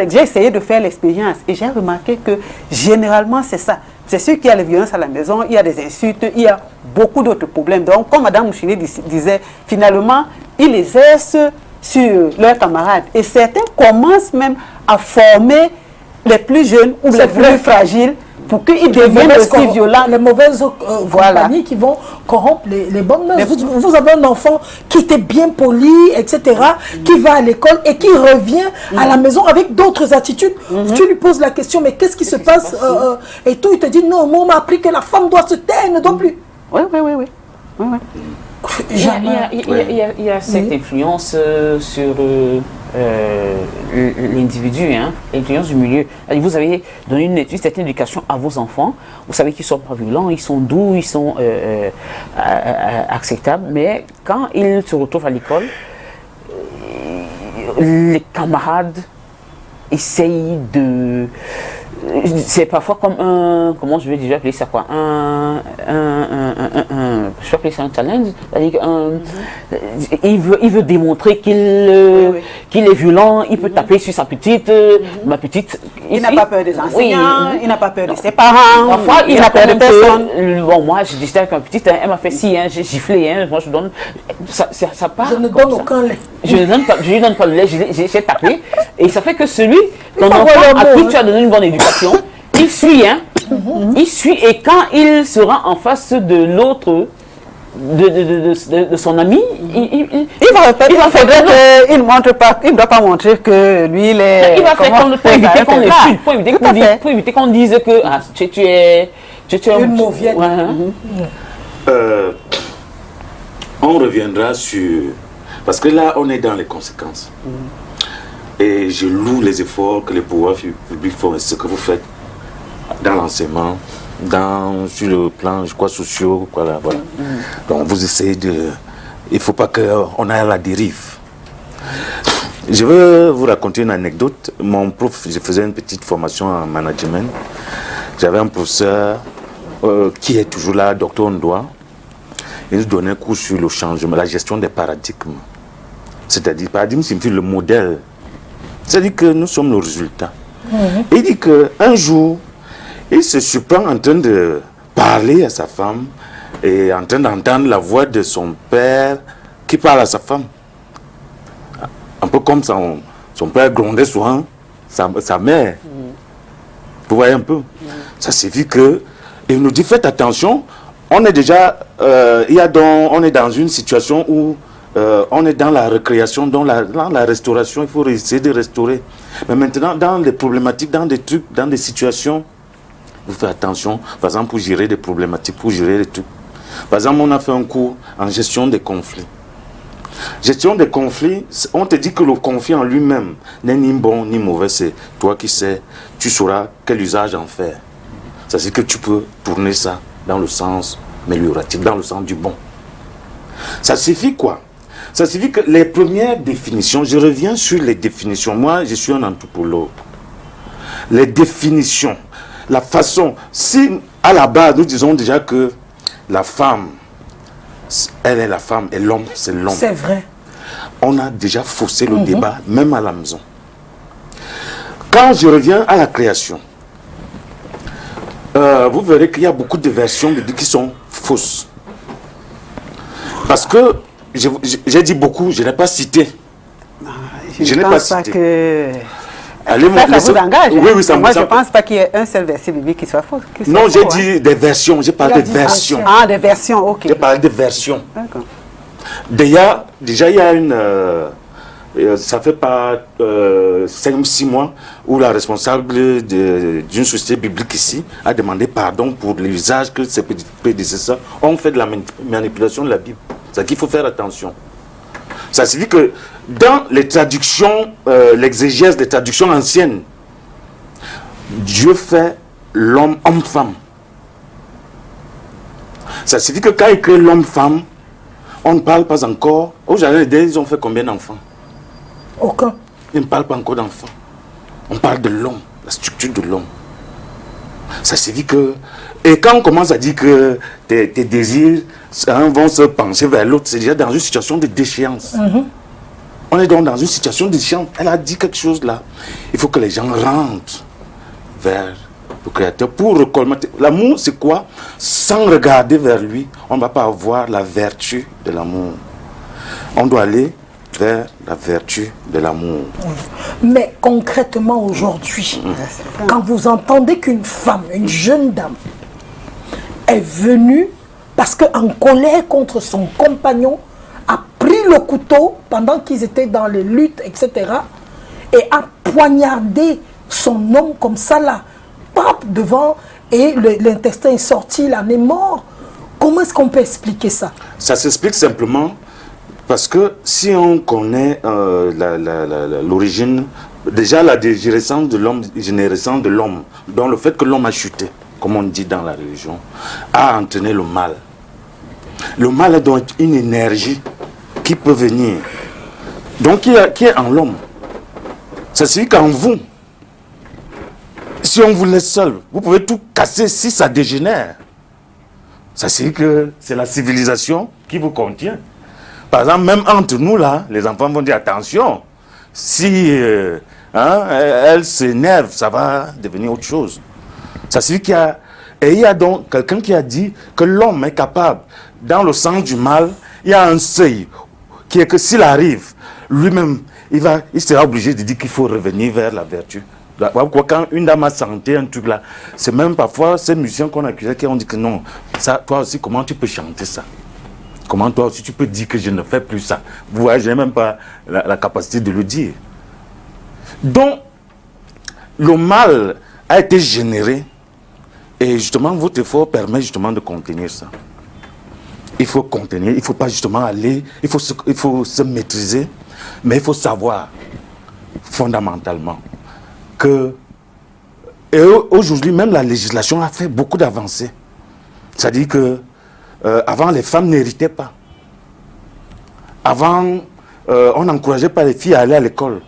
j'ai essayé de faire l'expérience, et j'ai remarqué que généralement c'est ça. C'est sûr qu'il y a les violences à la maison, il y a des insultes, il y a beaucoup d'autres problèmes. Donc, comme Mme Mouchini disait, finalement, ils exercent sur leurs camarades. Et certains commencent même à former les plus jeunes ou les plus fragiles pour qu'ils deviennent aussi violents. Les mauvaises compagnies qui vont corrompre les bonnes mœurs. Vous avez un enfant qui était bien poli, etc., qui va à l'école et qui revient à la maison avec d'autres attitudes. Tu lui poses la question, mais qu'est-ce qui se passe et tout, il te dit, non, moi on m'a appris que la femme doit se taire, ne doit plus. Oui. Il y a cette influence sur l'individu, l'influence du milieu. Vous avez donné une éducation à vos enfants. Vous savez qu'ils ne sont pas violents, ils sont doux, ils sont acceptables. Mais quand ils se retrouvent à l'école, les camarades essayent de... C'est parfois comme un... Comment je vais déjà appeler ça quoi? Je vais appeler ça un challenge. Il veut démontrer qu'il est violent, il peut taper sur sa petite, ma petite... Il n'a pas peur des enseignants, il n'a pas peur de ses parents, parfois il n'a peur de personne. Bon, moi, j'ai discuté avec ma petite, elle m'a fait ci, j'ai giflé, moi je donne... Ça part. Je ne donne aucun lait. Je ne lui donne pas le lait, j'ai tapé. Et ça fait que celui, ton enfant à qui tu as donné une bonne éducation, il suit, il suit, et quand il sera en face de l'autre, de son ami, il va faire il ne doit pas montrer que lui, il est... Il va faire comme pour éviter qu'on l'insulte, pour éviter qu'on dise que tu es une mauviette. On reviendra sur... Parce que là, on est dans les conséquences. Et je loue les efforts que les pouvoirs publics font et ce que vous faites dans l'enseignement, sur le plan, je crois, social, voilà. Donc vous essayez de... Il ne faut pas qu'on aille à la dérive. Je veux vous raconter une anecdote. Mon prof, je faisais une petite formation en management. J'avais un professeur qui est toujours là, Dr Ondoa. Il nous donnait un cours sur le changement, la gestion des paradigmes. C'est-à-dire, paradigme signifie le modèle. C'est-à-dire que nous sommes le résultat. Il dit qu'un jour, il se surprend en train de parler à sa femme et en train d'entendre la voix de son père qui parle à sa femme. Un peu comme son père grondait souvent sa mère. Vous voyez un peu. Ça signifie que, il nous dit, faites attention, on est déjà, on est dans une situation où on est dans la récréation, dans la restauration, il faut essayer de restaurer. Mais maintenant, dans les problématiques, dans des trucs, dans des situations, Vous faites attention, par exemple, pour gérer des problématiques, pour gérer des trucs. Par exemple, on a fait un cours en gestion des conflits. Gestion des conflits, on te dit que le conflit en lui-même n'est ni bon ni mauvais, c'est toi qui sais, tu sauras quel usage en faire. C'est-à-dire que tu peux tourner ça dans le sens amélioratif, dans le sens du bon. Ça suffit quoi? Ça suffit que les premières définitions, je reviens sur les définitions. Moi, je suis un anthropologue. Les définitions, la façon, si à la base nous disons déjà que la femme, elle est la femme et l'homme, c'est l'homme. C'est vrai. On a déjà faussé le débat, même à la maison. Quand je reviens à la création, vous verrez qu'il y a beaucoup de versions qui sont fausses. Parce que, j'ai dit beaucoup, je n'ai pas cité. Je n'ai pas cité. Que... Allez, ça vous engage. Oui, ça moi, je ne pense pas qu'il y ait un seul verset biblique qui soit faux. Non, j'ai dit des versions, j'ai parlé de versions. Ah, des versions, ok. J'ai parlé de versions. D'accord. Déjà, il y a une... ça fait pas 5-6 mois où la responsable d'une société biblique ici a demandé pardon pour l'usage que ses prédécesseurs ont fait de la manipulation de la Bible. C'est qu'il faut faire attention. Ça signifie que dans les traductions, l'exégèse des traductions anciennes, Dieu fait l'homme homme-femme. Ça signifie que quand il crée l'homme-femme, on ne parle pas encore. Au jardin d'Éden, ils ont fait combien d'enfants? Aucun. Ils ne parlent pas encore d'enfants. On parle de l'homme, la structure de l'homme. Ça signifie que... Et quand on commence à dire que tes désirs vont se pencher vers l'autre, c'est déjà dans une situation de déchéance. On est donc dans une situation de déchéance. Elle a dit quelque chose là. Il faut que les gens rentrent vers le Créateur pour recolmater. L'amour, c'est quoi? Sans regarder vers lui, on ne va pas avoir la vertu de l'amour. On doit aller vers la vertu de l'amour. Mais concrètement aujourd'hui, quand vous entendez qu'une femme, une jeune dame, est venue parce qu'en colère contre son compagnon, a pris le couteau pendant qu'ils étaient dans les luttes, etc., et a poignardé son homme comme ça là, pap, devant, et l'intestin est sorti, il en est mort. Comment est-ce qu'on peut expliquer ça? Ça s'explique simplement parce que si on connaît l'origine, déjà la dégénérescence de l'homme, dans le fait que l'homme a chuté, comme on dit dans la religion, a entraîné le mal. Le mal est donc une énergie qui peut venir, donc qui est en l'homme. Ça signifie qu'en vous, si on vous laisse seul, vous pouvez tout casser si ça dégénère. Ça signifie que c'est la civilisation qui vous contient. Par exemple, même entre nous là, les enfants vont dire attention, si elle s'énerve, ça va devenir autre chose. Ça signifie qu'il y a donc quelqu'un qui a dit que l'homme est capable, dans le sens du mal, il y a un seuil qui est que s'il arrive, lui-même, il sera obligé de dire qu'il faut revenir vers la vertu. Quand une dame a chanté un truc là, c'est même parfois ces musiciens qu'on accusait qui ont dit que non, ça, toi aussi, comment tu peux chanter ça? Comment toi aussi tu peux dire que je ne fais plus ça? Vous voyez, je n'ai même pas la capacité de le dire. Donc, le mal a été généré et justement votre effort permet justement de contenir ça. Il faut contenir, il ne faut pas justement aller, il faut se maîtriser, mais il faut savoir fondamentalement que et aujourd'hui même la législation a fait beaucoup d'avancées. C'est-à-dire que avant les femmes n'héritaient pas. Avant on n'encourageait pas les filles à aller à l'école.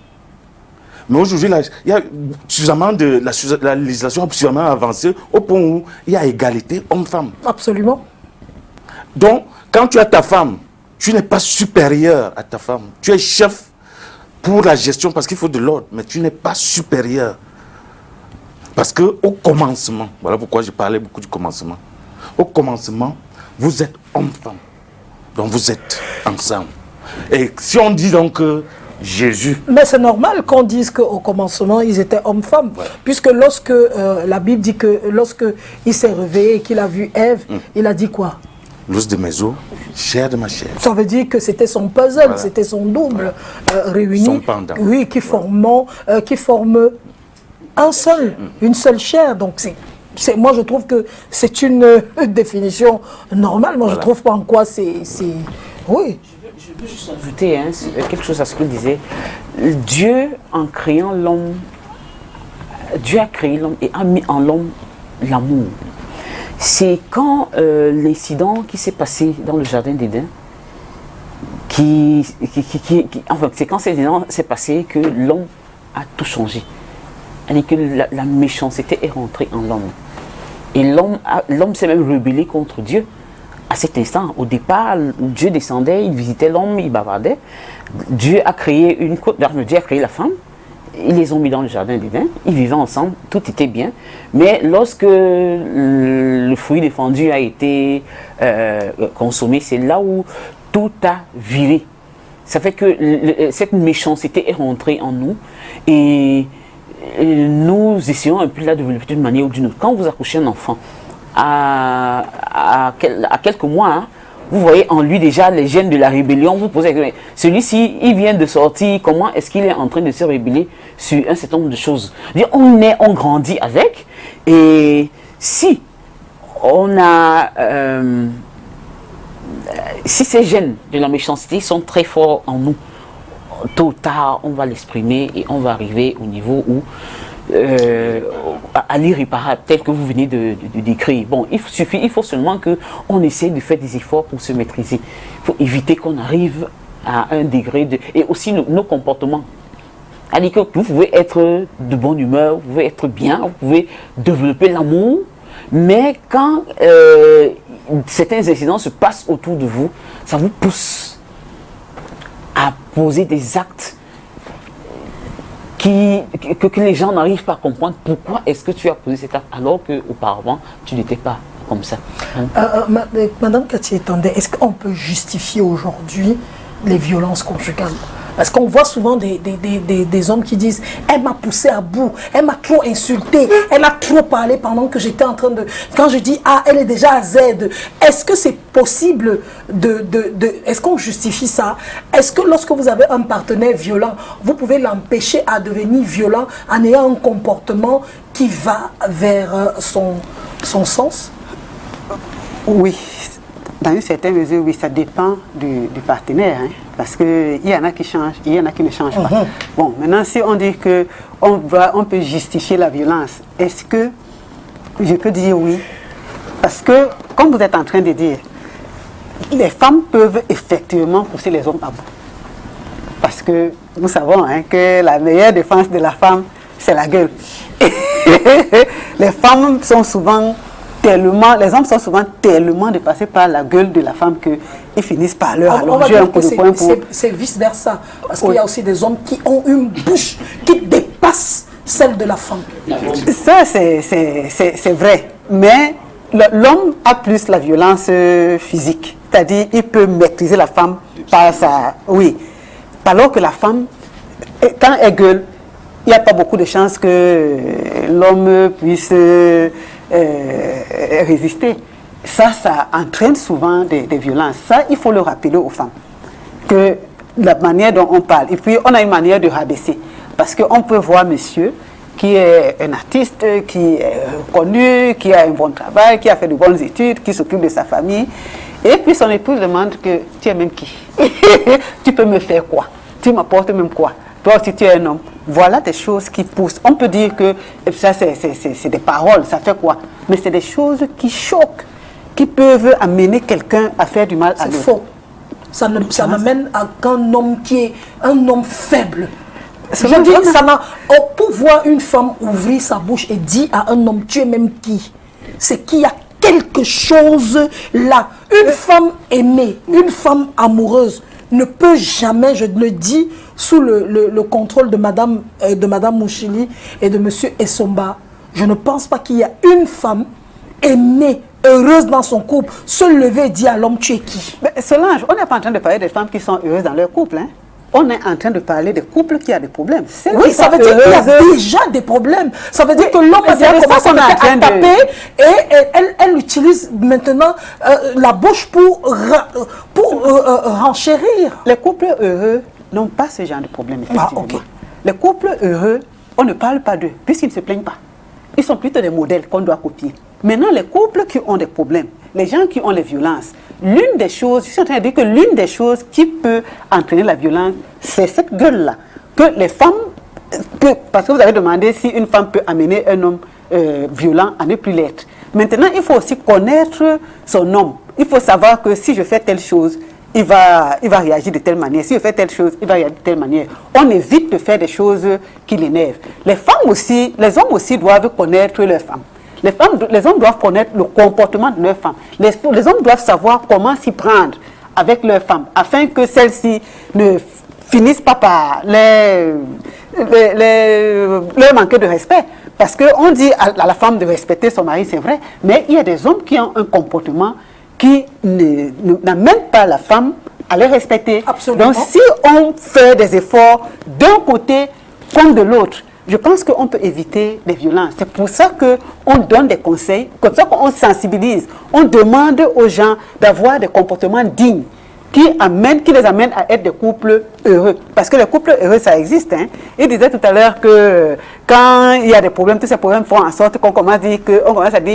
Mais aujourd'hui, il y a suffisamment la législation a suffisamment avancé au point où il y a égalité homme-femme. Absolument. Donc, quand tu as ta femme, tu n'es pas supérieur à ta femme. Tu es chef pour la gestion parce qu'il faut de l'ordre, mais tu n'es pas supérieur. Parce qu'au commencement, voilà pourquoi je parlais beaucoup du commencement. Au commencement, vous êtes homme-femme. Donc vous êtes ensemble. Et si on dit donc que Jésus... Mais c'est normal qu'on dise qu'au commencement, ils étaient hommes-femmes. Ouais. Puisque lorsque la Bible dit que lorsque il s'est réveillé et qu'il a vu Ève, il a dit quoi? L'os de mes os, chair de ma chair. Ça veut dire que c'était son puzzle, voilà. C'était son double réuni. Son pendant. Oui, qui forme un seul, une seule chair. Donc moi, je trouve que c'est une définition normale. Moi, je ne trouve pas en quoi c'est... Oui. Je veux juste ajouter quelque chose à ce que disait. Dieu, en créant l'homme, Dieu a créé l'homme et a mis en l'homme l'amour. C'est quand l'incident qui s'est passé dans le jardin d'Éden, enfin, c'est quand cet incident s'est passé que l'homme a tout changé. C'est-à-dire que la méchanceté est rentrée en l'homme. Et l'homme s'est même rebellé contre Dieu. À cet instant, au départ, Dieu descendait, il visitait l'homme, il bavardait. Dieu a créé Dieu a créé la femme. Ils les ont mis dans le jardin d'Éden, ils vivaient ensemble, tout était bien. Mais lorsque le fruit défendu a été consommé, c'est là où tout a viré. Ça fait que cette méchanceté est rentrée en nous et nous essayons un peu de la développer d'une manière ou d'une autre. Quand vous accouchez un enfant, à quelques mois, vous voyez en lui déjà les gènes de la rébellion. Vous posez la question, celui-ci, il vient de sortir, comment est-ce qu'il est en train de se rébeller sur un certain nombre de choses? On grandit avec, et si on a... si ces gènes de la méchanceté sont très forts en nous, tôt ou tard, on va l'exprimer et on va arriver au niveau où à l'irréparable, tel que vous venez de décrire. Bon, il faut seulement qu'on essaie de faire des efforts pour se maîtriser. Il faut éviter qu'on arrive à un degré de... Et aussi nos comportements. C'est-à-dire que vous pouvez être de bonne humeur, vous pouvez être bien, vous pouvez développer l'amour, mais quand certains incidents se passent autour de vous, ça vous pousse à poser des actes que les gens n'arrivent pas à comprendre. Pourquoi est-ce que tu as posé cet acte alors qu'auparavant tu n'étais pas comme ça? Madame Cathy Etondé, est-ce qu'on peut justifier aujourd'hui les violences conjugales? Parce qu'on voit souvent des hommes qui disent « Elle m'a poussé à bout, elle m'a trop insulté, elle a trop parlé pendant que j'étais en train de... » Quand je dis « Ah, elle est déjà à Z », est-ce que c'est possible est-ce qu'on justifie ça? Est-ce que lorsque vous avez un partenaire violent, vous pouvez l'empêcher à devenir violent en ayant un comportement qui va vers son sens? Oui. Dans une certaine mesure, oui, ça dépend du partenaire, hein, parce qu'il y en a qui changent, il y en a qui ne changent pas. Bon, maintenant, si on dit qu'on peut justifier la violence, est-ce que je peux dire oui? Parce que, comme vous êtes en train de dire, les femmes peuvent effectivement pousser les hommes à bout. Parce que nous savons que la meilleure défense de la femme, c'est la gueule. Les femmes sont souvent... les hommes sont souvent tellement dépassés par la gueule de la femme qu'ils finissent par leur allonger un coup de poing pour... C'est vice-versa. Parce qu'il y a aussi des hommes qui ont une bouche qui dépasse celle de la femme. Ça, c'est vrai. Mais l'homme a plus la violence physique. C'est-à-dire, il peut maîtriser la femme par sa... Oui. Alors que la femme, quand elle gueule, il n'y a pas beaucoup de chances que l'homme puisse... résister. Ça entraîne souvent des violences. Ça, il faut le rappeler aux femmes. Que la manière dont on parle. Et puis, on a une manière de rabaisser. Parce qu'on peut voir monsieur qui est un artiste, qui est connu, qui a un bon travail, qui a fait de bonnes études, qui s'occupe de sa famille. Et puis, son épouse demande que tu es même qui? Tu peux me faire quoi? Tu m'apportes même quoi? Toi aussi, tu es un homme. Voilà des choses qui poussent. On peut dire que ça, c'est des paroles, ça fait quoi? Mais c'est des choses qui choquent, qui peuvent amener quelqu'un à faire du mal à l'autre. C'est faux. Ça n'amène à qu'un homme qui est un homme faible. Je dis, pour voir une femme ouvrir sa bouche et dire à un homme, tu es même qui? C'est qu'il y a quelque chose là. Une femme aimée, une femme amoureuse ne peut jamais, je le dis, sous le contrôle de Madame Mouchili et de Monsieur Essomba, je ne pense pas qu'il y a une femme aimée, heureuse dans son couple, se lever et dire à l'homme, tu es qui? Mais Solange, on n'est pas en train de parler des femmes qui sont heureuses dans leur couple, hein. On est en train de parler des couples qui ont des problèmes. Oui, ça veut dire qu'il y a déjà des problèmes. Ça veut dire que l'homme a déjà commencé à taper et elle utilise maintenant la bouche pour renchérir. Les couples heureux n'ont pas ce genre de problème, effectivement. Ah, okay. Les couples heureux, on ne parle pas d'eux, puisqu'ils ne se plaignent pas. ils sont plutôt des modèles qu'on doit copier. Maintenant, les couples qui ont des problèmes, les gens qui ont les violences, l'une des choses, je suis en train de dire que l'une des choses qui peut entraîner la violence, c'est cette gueule-là. Que les femmes, parce que vous avez demandé si une femme peut amener un homme violent à ne plus l'être. Maintenant, il faut aussi connaître son homme. Il faut savoir que si je fais telle chose, il va réagir de telle manière. Si je fais telle chose, il va réagir de telle manière. On évite de faire des choses qui l'énervent. Les femmes aussi, les hommes aussi doivent connaître leurs femmes. Les hommes doivent connaître le comportement de leurs femmes. Les hommes doivent savoir comment s'y prendre avec leurs femmes, afin que celles-ci ne finissent pas par leur manquer de respect. Parce qu'on dit à la femme de respecter son mari, c'est vrai, mais il y a des hommes qui ont un comportement qui n'amène pas la femme à les respecter. Absolument. Donc si on fait des efforts d'un côté comme de l'autre, je pense qu'on peut éviter les violences. C'est pour ça qu'on donne des conseils, comme ça qu'on sensibilise. On demande aux gens d'avoir des comportements dignes qui les amènent à être des couples heureux. Parce que les couples heureux, ça existe. Hein. Il disait tout à l'heure que quand il y a des problèmes, tous ces problèmes font en sorte qu'on commence à dire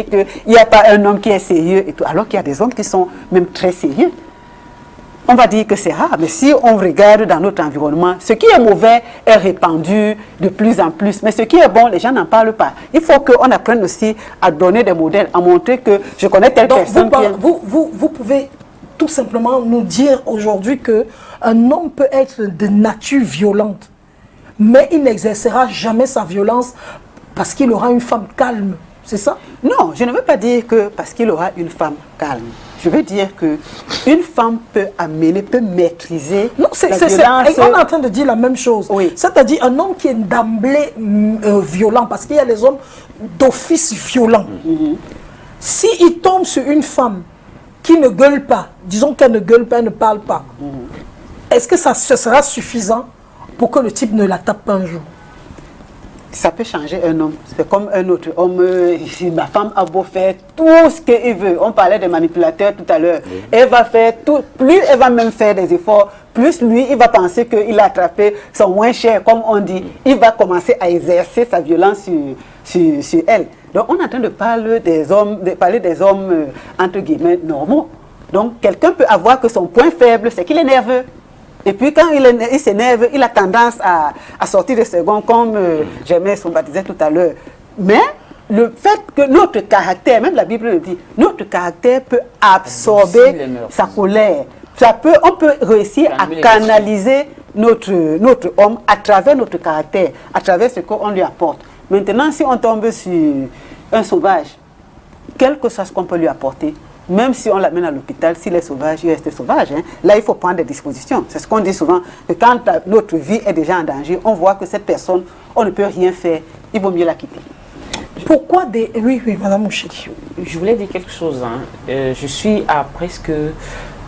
qu'il n'y a pas un homme qui est sérieux, et tout, alors qu'il y a des hommes qui sont même très sérieux. On va dire que c'est rare, mais si on regarde dans notre environnement, ce qui est mauvais est répandu de plus en plus, mais ce qui est bon, les gens n'en parlent pas. Il faut qu'on apprenne aussi à donner des modèles, à montrer que je connais telle personne. Vous pouvez tout simplement nous dire aujourd'hui qu'un homme peut être de nature violente, mais il n'exercera jamais sa violence parce qu'il aura une femme calme. C'est ça? Non, je ne veux pas dire que parce qu'il aura une femme calme. Je veux dire qu'une femme peut maîtriser la violence. On est en train de dire la même chose. Oui. C'est-à-dire un homme qui est d'emblée violent, parce qu'il y a des hommes d'office violents. S'il tombe sur une femme qui ne gueule pas, disons qu'elle ne gueule pas, elle ne parle pas, est-ce que ce sera suffisant pour que le type ne la tape pas un jour? Ça peut changer un homme. C'est comme un autre homme. Si ma femme a beau faire tout ce qu'il veut. On parlait des manipulateurs tout à l'heure. Elle va faire tout. Plus elle va même faire des efforts, plus lui, il va penser qu'il a attrapé son moins cher, comme on dit. Il va commencer à exercer sa violence sur elle. Donc on est en train de parler des hommes, entre guillemets, normaux. Donc quelqu'un peut avoir que son point faible, c'est qu'il est nerveux. Et puis quand il s'énerve, il a tendance à sortir de second, comme Germain disait tout à l'heure. Mais le fait que notre caractère, même la Bible le dit, notre caractère peut absorber sa colère. On peut réussir à canaliser notre homme à travers notre caractère, à travers ce qu'on lui apporte. Maintenant, si on tombe sur un sauvage, quel que soit ce qu'on peut lui apporter, même si on l'amène à l'hôpital, s'il est sauvage, il reste sauvage. Hein. Là, il faut prendre des dispositions. C'est ce qu'on dit souvent, que quand notre vie est déjà en danger, on voit que cette personne, on ne peut rien faire, il vaut mieux la quitter. Pourquoi des... Oui, madame Moucheli. Je voulais dire quelque chose. Hein. Je suis à presque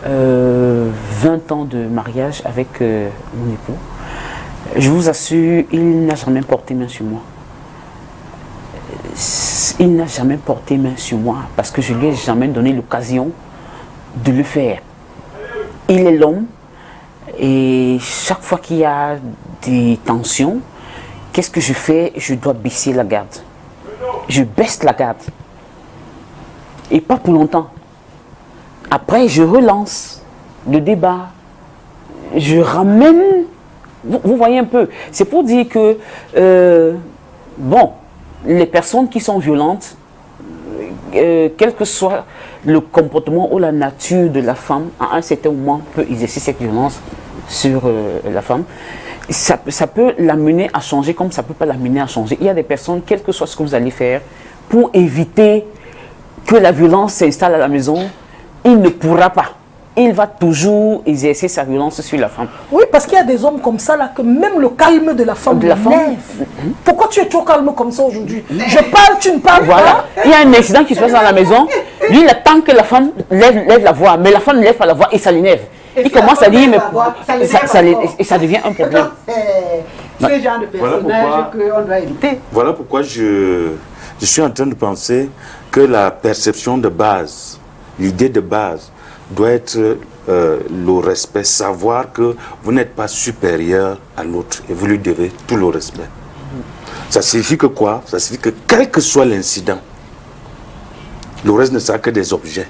20 ans de mariage avec mon époux. Je vous assure, il n'a jamais porté main sur moi. Il n'a jamais porté main sur moi parce que je ne lui ai jamais donné l'occasion de le faire. Il est l'homme et chaque fois qu'il y a des tensions, qu'est-ce que je fais? Je dois baisser la garde. Je baisse la garde. Et pas pour longtemps. Après, je relance le débat. Je ramène... Vous voyez un peu. C'est pour dire que... bon... Les personnes qui sont violentes, quel que soit le comportement ou la nature de la femme, à un certain moment peut exercer cette violence sur la femme. Ça peut l'amener à changer comme ça ne peut pas l'amener à changer. Il y a des personnes, quel que soit ce que vous allez faire, pour éviter que la violence s'installe à la maison, il ne pourra pas. Il va toujours exercer sa violence sur la femme. Oui, parce qu'il y a des hommes comme ça, là, que même le calme de la femme l'énerve. Pourquoi tu es trop calme comme ça aujourd'hui? Je parle, tu ne parles pas. Il y a un incident qui se passe dans la maison. Lui, il attend que la femme lève la voix, mais la femme ne lève pas la voix et ça l'énerve. Il commence à dire, mais ça devient un problème. C'est ce genre de personnage qu'on doit éviter. Voilà pourquoi je suis en train de penser que la perception de base, l'idée de base, doit être le respect, savoir que vous n'êtes pas supérieur à l'autre et vous lui devez tout le respect. Ça signifie que quoi? Ça signifie que quel que soit l'incident, le reste ne sera que des objets.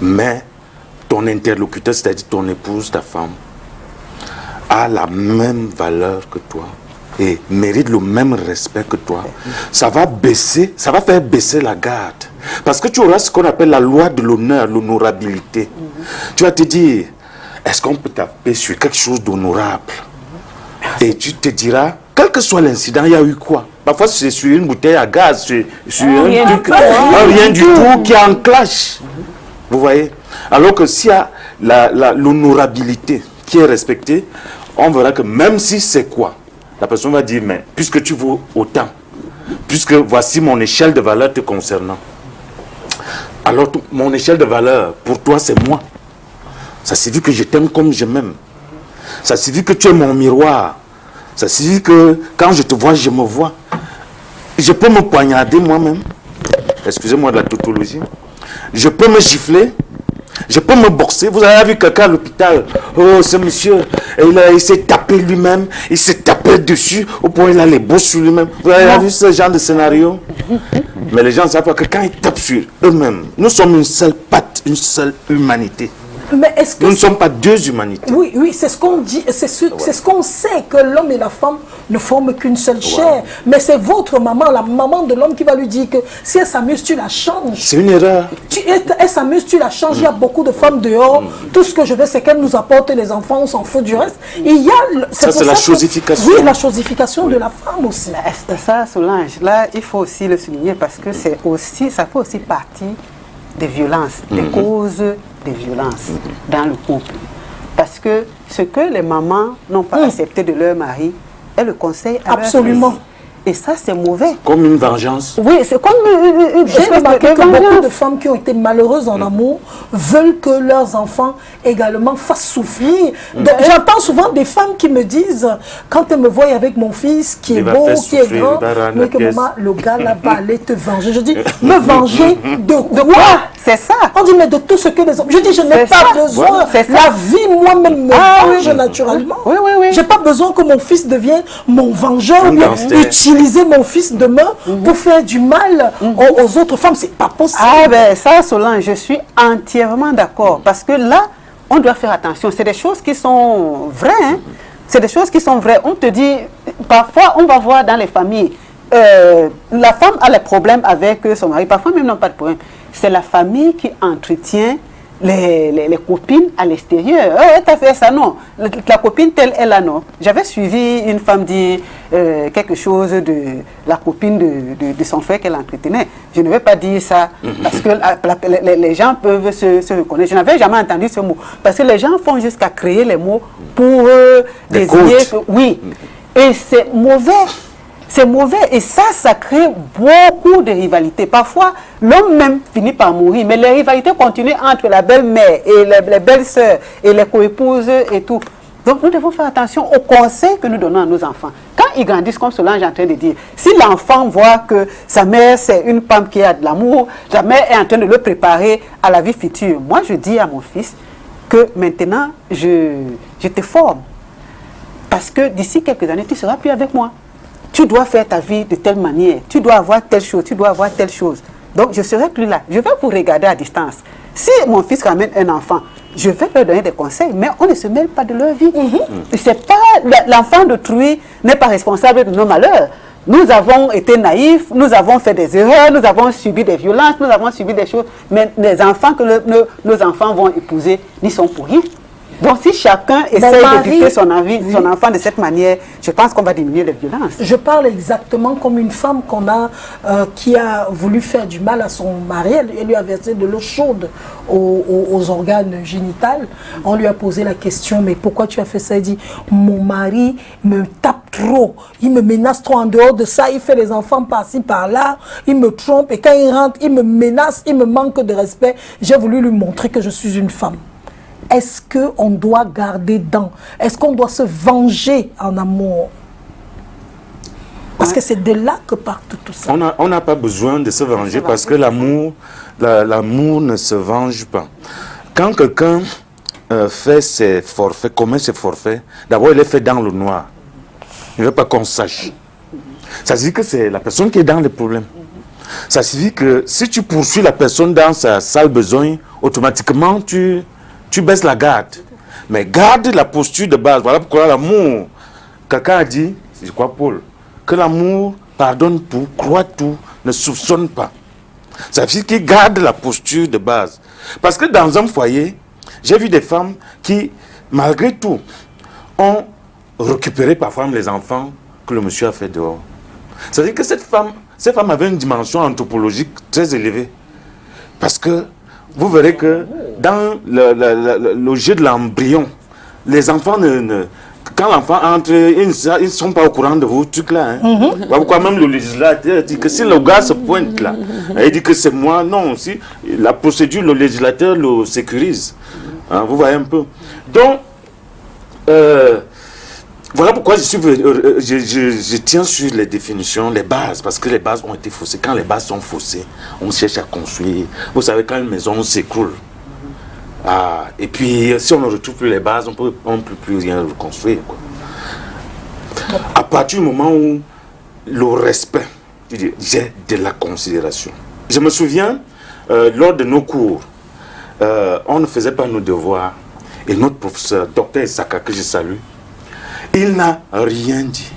Mais ton interlocuteur, c'est-à-dire ton épouse, ta femme, a la même valeur que toi et mérite le même respect que toi. Ça va baisser, ça va faire baisser la garde. Parce que tu auras ce qu'on appelle la loi de l'honneur, l'honorabilité. Tu vas te dire, est-ce qu'on peut taper sur quelque chose d'honorable? Et tu te diras, quel que soit l'incident, il y a eu quoi? Parfois, c'est sur une bouteille à gaz, sur rien du tout qui est en clash. Vous voyez? Alors que s'il y a l'honorabilité qui est respectée, on verra que même si c'est quoi, la personne va dire, mais puisque tu vaux autant, puisque voici mon échelle de valeur te concernant, alors mon échelle de valeur, pour toi, c'est moi. Ça signifie que je t'aime comme je m'aime. Ça signifie que tu es mon miroir. Ça signifie que quand je te vois, je me vois. Je peux me poignarder moi-même. Excusez-moi de la tautologie. Je peux me gifler. Je peux me boxer. Vous avez vu quelqu'un à l'hôpital. Oh, ce monsieur, il s'est tapé lui-même. Il s'est tapé dessus. Au point où il a les bosses sur lui-même. Vous avez vu ce genre de scénario? Mais les gens ne savent pas que quand ils tapent sur eux-mêmes, nous sommes une seule patte, une seule humanité. Mais est-ce que nous ne sommes pas deux humanités. Oui, oui, c'est ce qu'on dit, c'est ce qu'on sait, que l'homme et la femme ne forment qu'une seule chair. Mais c'est votre maman, la maman de l'homme, qui va lui dire que si elle s'amuse, tu la changes. C'est une erreur. Elle s'amuse, tu la changes. Il y a beaucoup de femmes dehors. Tout ce que je veux, c'est qu'elle nous apporte les enfants, on s'en fout du reste. Il y a, c'est la chosification. Oui, la chosification de la femme aussi. Mais ça, Solange, là, il faut aussi le souligner parce que c'est aussi, ça fait aussi partie des violences, des causes des violences dans le couple. Parce que ce que les mamans n'ont pas accepté de leur mari, elles le conseillent à Absolument. leur fils. Et ça, c'est mauvais. Comme une vengeance. Oui, c'est comme une J'ai remarqué que beaucoup de femmes qui ont été malheureuses en amour veulent que leurs enfants également fassent souffrir. J'entends souvent des femmes qui me disent, quand elles me voient avec mon fils qui est beau, qui est grand, mais que maman, le gars là va aller te venger. Je dis, me venger de quoi? C'est ça. On dit, mais de tout ce que les hommes... Je dis, je n'ai pas besoin. La vie, moi-même, me venge naturellement. Oui, oui, oui. Je n'ai pas besoin que mon fils devienne mon vengeur, ou bien utiliser mon fils demain pour faire du mal aux autres femmes. C'est pas possible. Ah ben ça, Solange, je suis entièrement d'accord. Parce que là, on doit faire attention. C'est des choses qui sont vraies. Hein? C'est des choses qui sont vraies. On te dit, parfois, on va voir dans les familles, la femme a les problèmes avec son mari. Parfois, même non pas de problème. C'est la famille qui entretient les copines à l'extérieur. Tu as fait ça, non. La copine telle, elle là, non. J'avais suivi une femme dire quelque chose de la copine de son frère qu'elle entretenait. Je ne vais pas dire ça parce que les gens peuvent se reconnaître. Je n'avais jamais entendu ce mot. Parce que les gens font jusqu'à créer les mots pour désigner. Oui. Et c'est mauvais. C'est mauvais et ça crée beaucoup de rivalités. Parfois, l'homme même finit par mourir, mais les rivalités continuent entre la belle-mère et les belles-sœurs et les coépouses et tout. Donc, nous devons faire attention aux conseils que nous donnons à nos enfants. Quand ils grandissent, comme cela, j'ai en train de dire, si l'enfant voit que sa mère, c'est une femme qui a de l'amour, sa mère est en train de le préparer à la vie future. Moi, je dis à mon fils que maintenant, je te forme. Parce que d'ici quelques années, tu ne seras plus avec moi. Tu dois faire ta vie de telle manière, tu dois avoir telle chose, tu dois avoir telle chose. Donc, je ne serai plus là. Je vais vous regarder à distance. Si mon fils ramène un enfant, je vais leur donner des conseils, mais on ne se mêle pas de leur vie. C'est pas l'enfant d'autrui n'est pas responsable de nos malheurs. Nous avons été naïfs, nous avons fait des erreurs, nous avons subi des violences, nous avons subi des choses, mais les enfants que nos enfants vont épouser n'y sont pour rien. Donc, si chacun essaie d'éduquer son enfant de cette manière, je pense qu'on va diminuer les violences. Je parle exactement comme une femme qui a voulu faire du mal à son mari. Elle lui a versé de l'eau chaude aux organes génitals. On lui a posé la question, mais pourquoi tu as fait ça? Elle dit, mon mari me tape trop. Il me menace trop. En dehors de ça, il fait les enfants par-ci, par-là. Il me trompe et quand il rentre, il me menace, il me manque de respect. J'ai voulu lui montrer que je suis une femme. Est-ce qu'on doit garder dents? Est-ce qu'on doit se venger en amour? Parce que c'est de là que part tout ça. On n'a pas besoin de se venger parce que l'amour ne se venge pas. Quand quelqu'un fait ses forfaits, commet ses forfaits, d'abord il est fait dans le noir. Il ne veut pas qu'on sache. ça signifie que c'est la personne qui est dans les problèmes. Ça signifie que si tu poursuis la personne dans sa sale besoin, automatiquement tu baisses la garde. Mais garde la posture de base. Voilà pourquoi l'amour, quelqu'un a dit, je crois Paul, que l'amour pardonne tout, croit tout, ne soupçonne pas. Ça signifie qu'il garde la posture de base. Parce que dans un foyer, j'ai vu des femmes qui, malgré tout, ont récupéré parfois les enfants que le monsieur a fait dehors. C'est-à-dire que cette femme avait une dimension anthropologique très élevée. Parce que vous verrez que dans le jeu de l'embryon, les enfants quand l'enfant entre, ils ne sont pas au courant de vos trucs là. Pourquoi même le législateur dit que si le gars se pointe là, il dit que c'est moi, non, si la procédure, le législateur le sécurise. Vous voyez un peu. Donc, voilà pourquoi je tiens sur les définitions, les bases, parce que les bases ont été faussées. Quand les bases sont faussées, on cherche à construire. Vous savez, quand une maison s'écroule, et puis si on ne retrouve plus les bases, on ne peut plus rien reconstruire, quoi. À partir du moment où le respect, j'ai de la considération. Je me souviens, lors de nos cours, on ne faisait pas nos devoirs, et notre professeur, Dr Isaka, que je salue, il n'a rien dit.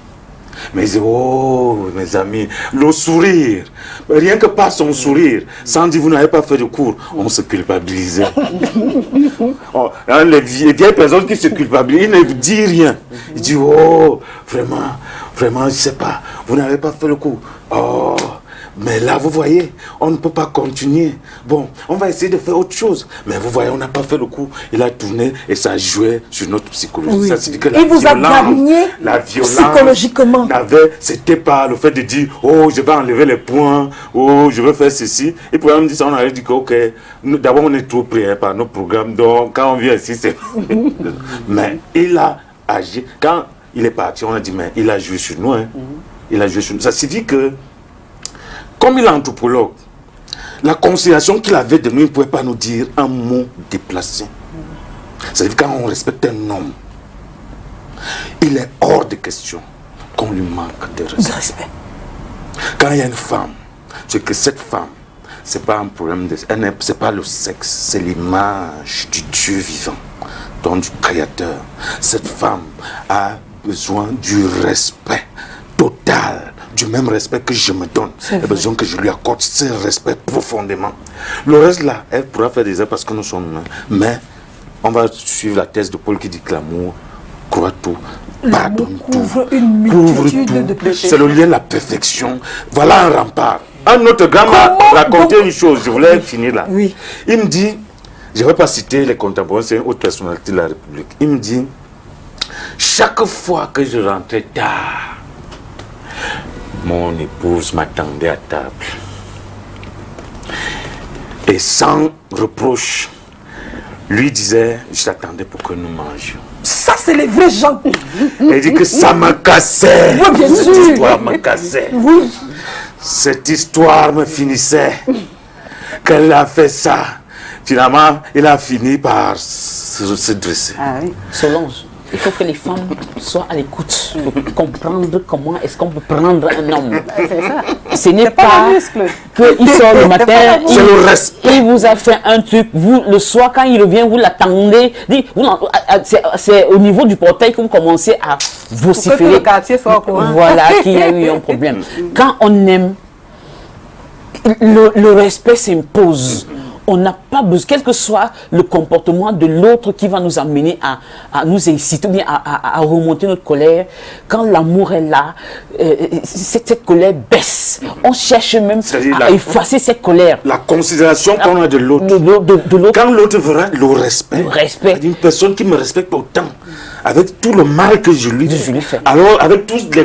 Mais il dit, oh mes amis, le sourire, rien que par son sourire, sans dire vous n'avez pas fait de cours, on se culpabilisait. Les vieilles personnes qui se culpabilisent, ils ne disent rien. Il dit, oh, vraiment, je ne sais pas, vous n'avez pas fait le cours. Oh, mais là, vous voyez, on ne peut pas continuer. Bon, on va essayer de faire autre chose. Mais vous voyez, on n'a pas fait le coup. Il a tourné et ça a joué sur notre psychologie. Oui. Ça signifie que il vous a gagné psychologiquement. C'était pas le fait de dire, oh, je vais enlever les points, oh, je vais faire ceci. Et pour même dire ça, on a dit que, ok, d'abord, on est trop pris par nos programmes. Donc, quand on vient ici, c'est... Mais il a agi. Quand il est parti, on a dit, mais il a joué sur nous. Hein. Il a joué sur nous. Ça signifie que, comme il est anthropologue, la considération qu'il avait de nous, il ne pouvait pas nous dire un mot déplacé. C'est-à-dire quand on respecte un homme, il est hors de question qu'on lui manque de respect. Quand il y a une femme, c'est que cette femme, ce n'est pas un problème, c'est pas le sexe, c'est l'image du Dieu vivant, donc du Créateur. Cette femme a besoin du respect total, du même respect que je me donne. Elle a besoin que je lui accorde ce respect profondément. Le reste là, elle pourra faire des erreurs parce que nous sommes humains. Mais on va suivre la thèse de Paul qui dit que l'amour croit tout, pardonne tout, couvre tout. C'est le lien de la perfection. Voilà un rempart. Un autre grand m'a raconté une chose, je voulais finir là. Oui. Il me dit, je ne vais pas citer les contemporains, c'est une autre personnalité de la République. Il me dit, chaque fois que je rentrais tard, mon épouse m'attendait à table. Et sans reproche, lui disait, je t'attendais pour que nous mangions. Ça, c'est les vrais gens. Elle dit que ça m'a cassé. Oui, bien sûr. Cette histoire m'a cassé. Oui. Cette histoire me finissait. Qu'elle a fait ça. Finalement, il a fini par se dresser. Ah oui, Solange. Il faut que les femmes soient à l'écoute pour comprendre comment est-ce qu'on peut prendre un homme. C'est ça. Ce n'est pas qu'il sort le matin, il vous a fait un truc, vous, le soir quand il revient, vous l'attendez. C'est au niveau du portail que vous commencez à vociférer. Pour que le quartier soit au courant. Voilà, qu'il y a eu un problème. Quand on aime, le respect s'impose. On n'a pas besoin, quel que soit le comportement de l'autre qui va nous amener à nous inciter, ou bien à remonter notre colère. Quand l'amour est là, cette colère baisse. On cherche même à effacer cette colère. La considération qu'on a de l'autre. Quand l'autre verra le respect. Une personne qui me respecte autant, avec tout le mal que je lui fais. Alors, avec tous le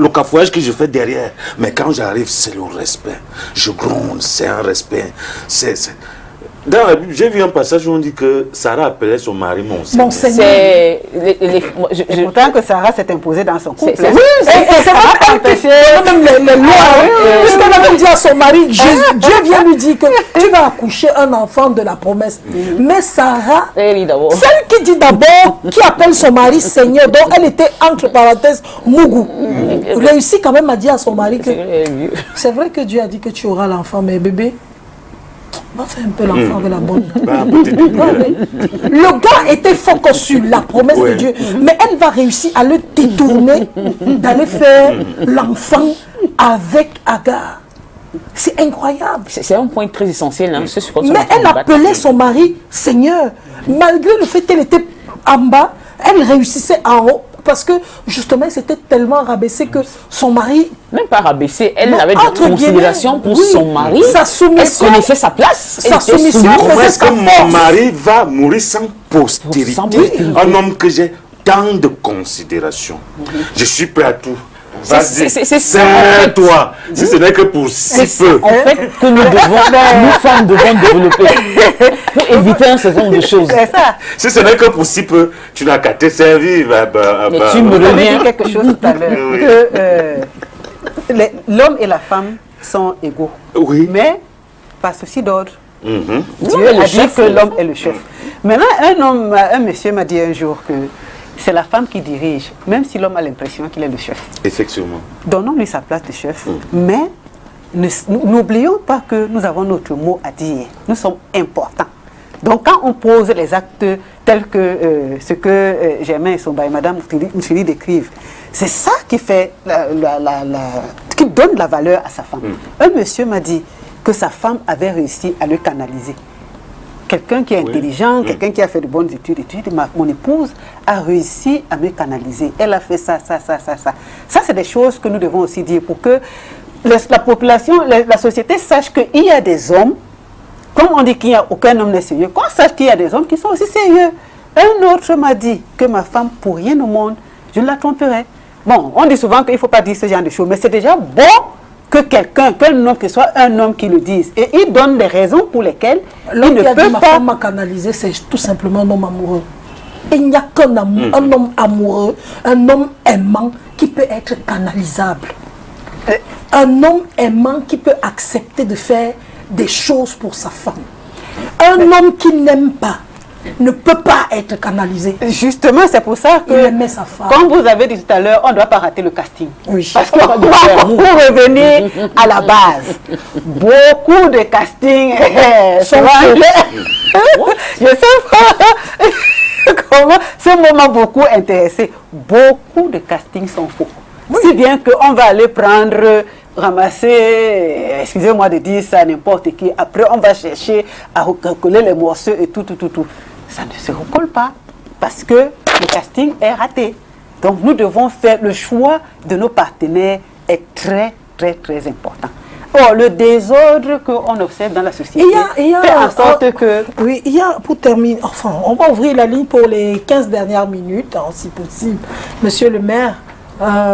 cafouillage que je fais derrière. Mais quand j'arrive, c'est le respect. Je gronde, c'est un respect. Dans la Bible, j'ai vu un passage où on dit que Sarah appelait son mari mon Seigneur. C'est pourtant que Sarah s'est imposée dans son couple. Oui, c'est vrai. Même les lois, puisqu'elle avait femme dit à son mari, Dieu vient lui dire que tu vas accoucher un enfant de la promesse. Mais Sarah, Elle d'abord. celle qui dit d'abord, qui appelle son mari Seigneur, donc elle était entre parenthèses Mougou, réussit quand même à dire à son mari que c'est vrai que Dieu a dit que tu auras l'enfant, mais bébé, va faire un peu l'enfant avec la bonne. Le gars était focus sur la promesse de Dieu, mais elle va réussir à le détourner d'aller faire l'enfant avec Agar. C'est incroyable. C'est un point très essentiel. Hein, mais elle appelait son mari Seigneur. Malgré le fait qu'elle était en bas, elle réussissait en haut. Parce que justement, c'était tellement rabaissé que son mari... Même pas rabaissé, elle avait de considération pour son mari. Sa soumission. Elle connaissait sa place. Sa soumission. Comment est-ce que mon mari va mourir sans postérité? Un homme que j'ai tant de considération. Je suis prêt à tout. Vas-y, c'est toi. Si ce n'est que pour si peu. En fait, que nous femmes devons développer pour éviter un certain nombre de choses. C'est ça. Si ce n'est que pour si peu, tu n'as qu'à te servir. Mais tu me reviens quelque chose tout à l'heure. Que l'homme et la femme sont égaux. Oui. Mais par souci d'ordre. Dieu est le a chef. dit que l'homme est le chef. Maintenant, un monsieur m'a dit un jour que c'est la femme qui dirige, même si l'homme a l'impression qu'il est le chef. Effectivement. Donnons-lui sa place de chef, mais n'oublions pas que nous avons notre mot à dire. Nous sommes importants. Donc quand on pose les actes tels que ce que Germain et Somba et Madame Moussili décrivent, c'est ça qui fait qui donne la valeur à sa femme. Un monsieur m'a dit que sa femme avait réussi à le canaliser. Quelqu'un qui est intelligent, quelqu'un qui a fait de bonnes études, mon épouse a réussi à me canaliser. Elle a fait ça. Ça, c'est des choses que nous devons aussi dire pour que la population, la société sache qu'il y a des hommes, comme on dit qu'il n'y a aucun homme n'est sérieux, qu'on sache qu'il y a des hommes qui sont aussi sérieux. Un autre m'a dit que ma femme, pour rien au monde, je la tromperai. Bon, on dit souvent qu'il ne faut pas dire ce genre de choses, mais c'est déjà bon que que ce soit un homme qui le dise. Et il donne des raisons pour lesquelles il ne peut ma pas... femme m'a canalisé, c'est tout simplement un homme amoureux. Il n'y a qu'un un homme amoureux, un homme aimant qui peut être canalisable. Un homme aimant qui peut accepter de faire des choses pour sa femme. Un homme qui n'aime pas ne peut pas être canalisé. Justement, c'est pour ça que, il aimait sa femme. Comme vous avez dit tout à l'heure, on ne doit pas rater le casting. Oui. Parce qu'on va revenir à la base. Beaucoup de castings sont je sais pas comment ce moment beaucoup intéressé. Beaucoup de castings sont faux. Si bien qu'on va aller prendre, ramasser, excusez-moi de dire ça, n'importe qui. Après, on va chercher à recoller les morceaux et tout. Ça ne se recolle pas parce que le casting est raté. Donc, nous devons faire le choix de nos partenaires est très important. Or, le désordre qu'on observe dans la société fait en sorte que... Oui, il y a, pour terminer, enfin, on va ouvrir la ligne pour les 15 dernières minutes, hein, si possible. Monsieur le maire,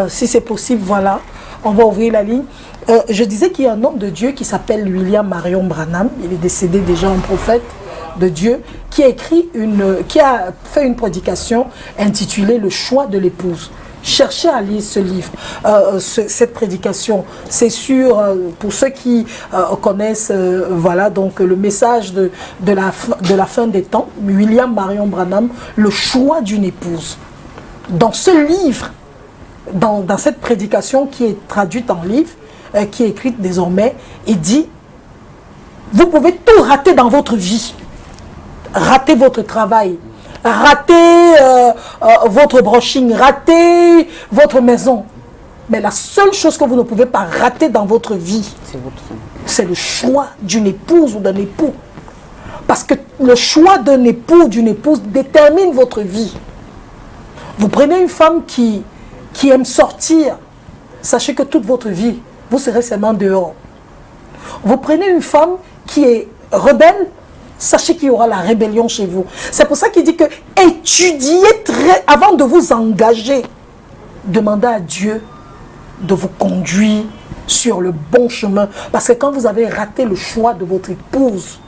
si c'est possible, voilà, on va ouvrir la ligne. Je disais qu'il y a un homme de Dieu qui s'appelle William Marion Branham, il est décédé déjà, un prophète de Dieu, qui a fait une prédication intitulée « Le choix de l'épouse ». Cherchez à lire ce livre, cette prédication. C'est sûr, pour ceux qui connaissent, voilà, donc le message de la fin des temps, William Marion Branham, le choix d'une épouse. Dans ce livre, dans cette prédication qui est traduite en livre, qui est écrite désormais, il dit, vous pouvez tout rater dans votre vie. Rater votre travail, rater votre brushing, rater votre maison. Mais la seule chose que vous ne pouvez pas rater dans votre vie, c'est le choix d'une épouse ou d'un époux. Parce que le choix d'un époux ou d'une épouse détermine votre vie. Vous prenez une femme qui aime sortir, sachez que toute votre vie, vous serez seulement dehors. Vous prenez une femme qui est rebelle, sachez qu'il y aura la rébellion chez vous. C'est pour ça qu'il dit que étudiez avant de vous engager. Demandez à Dieu de vous conduire sur le bon chemin. Parce que quand vous avez raté le choix de votre épouse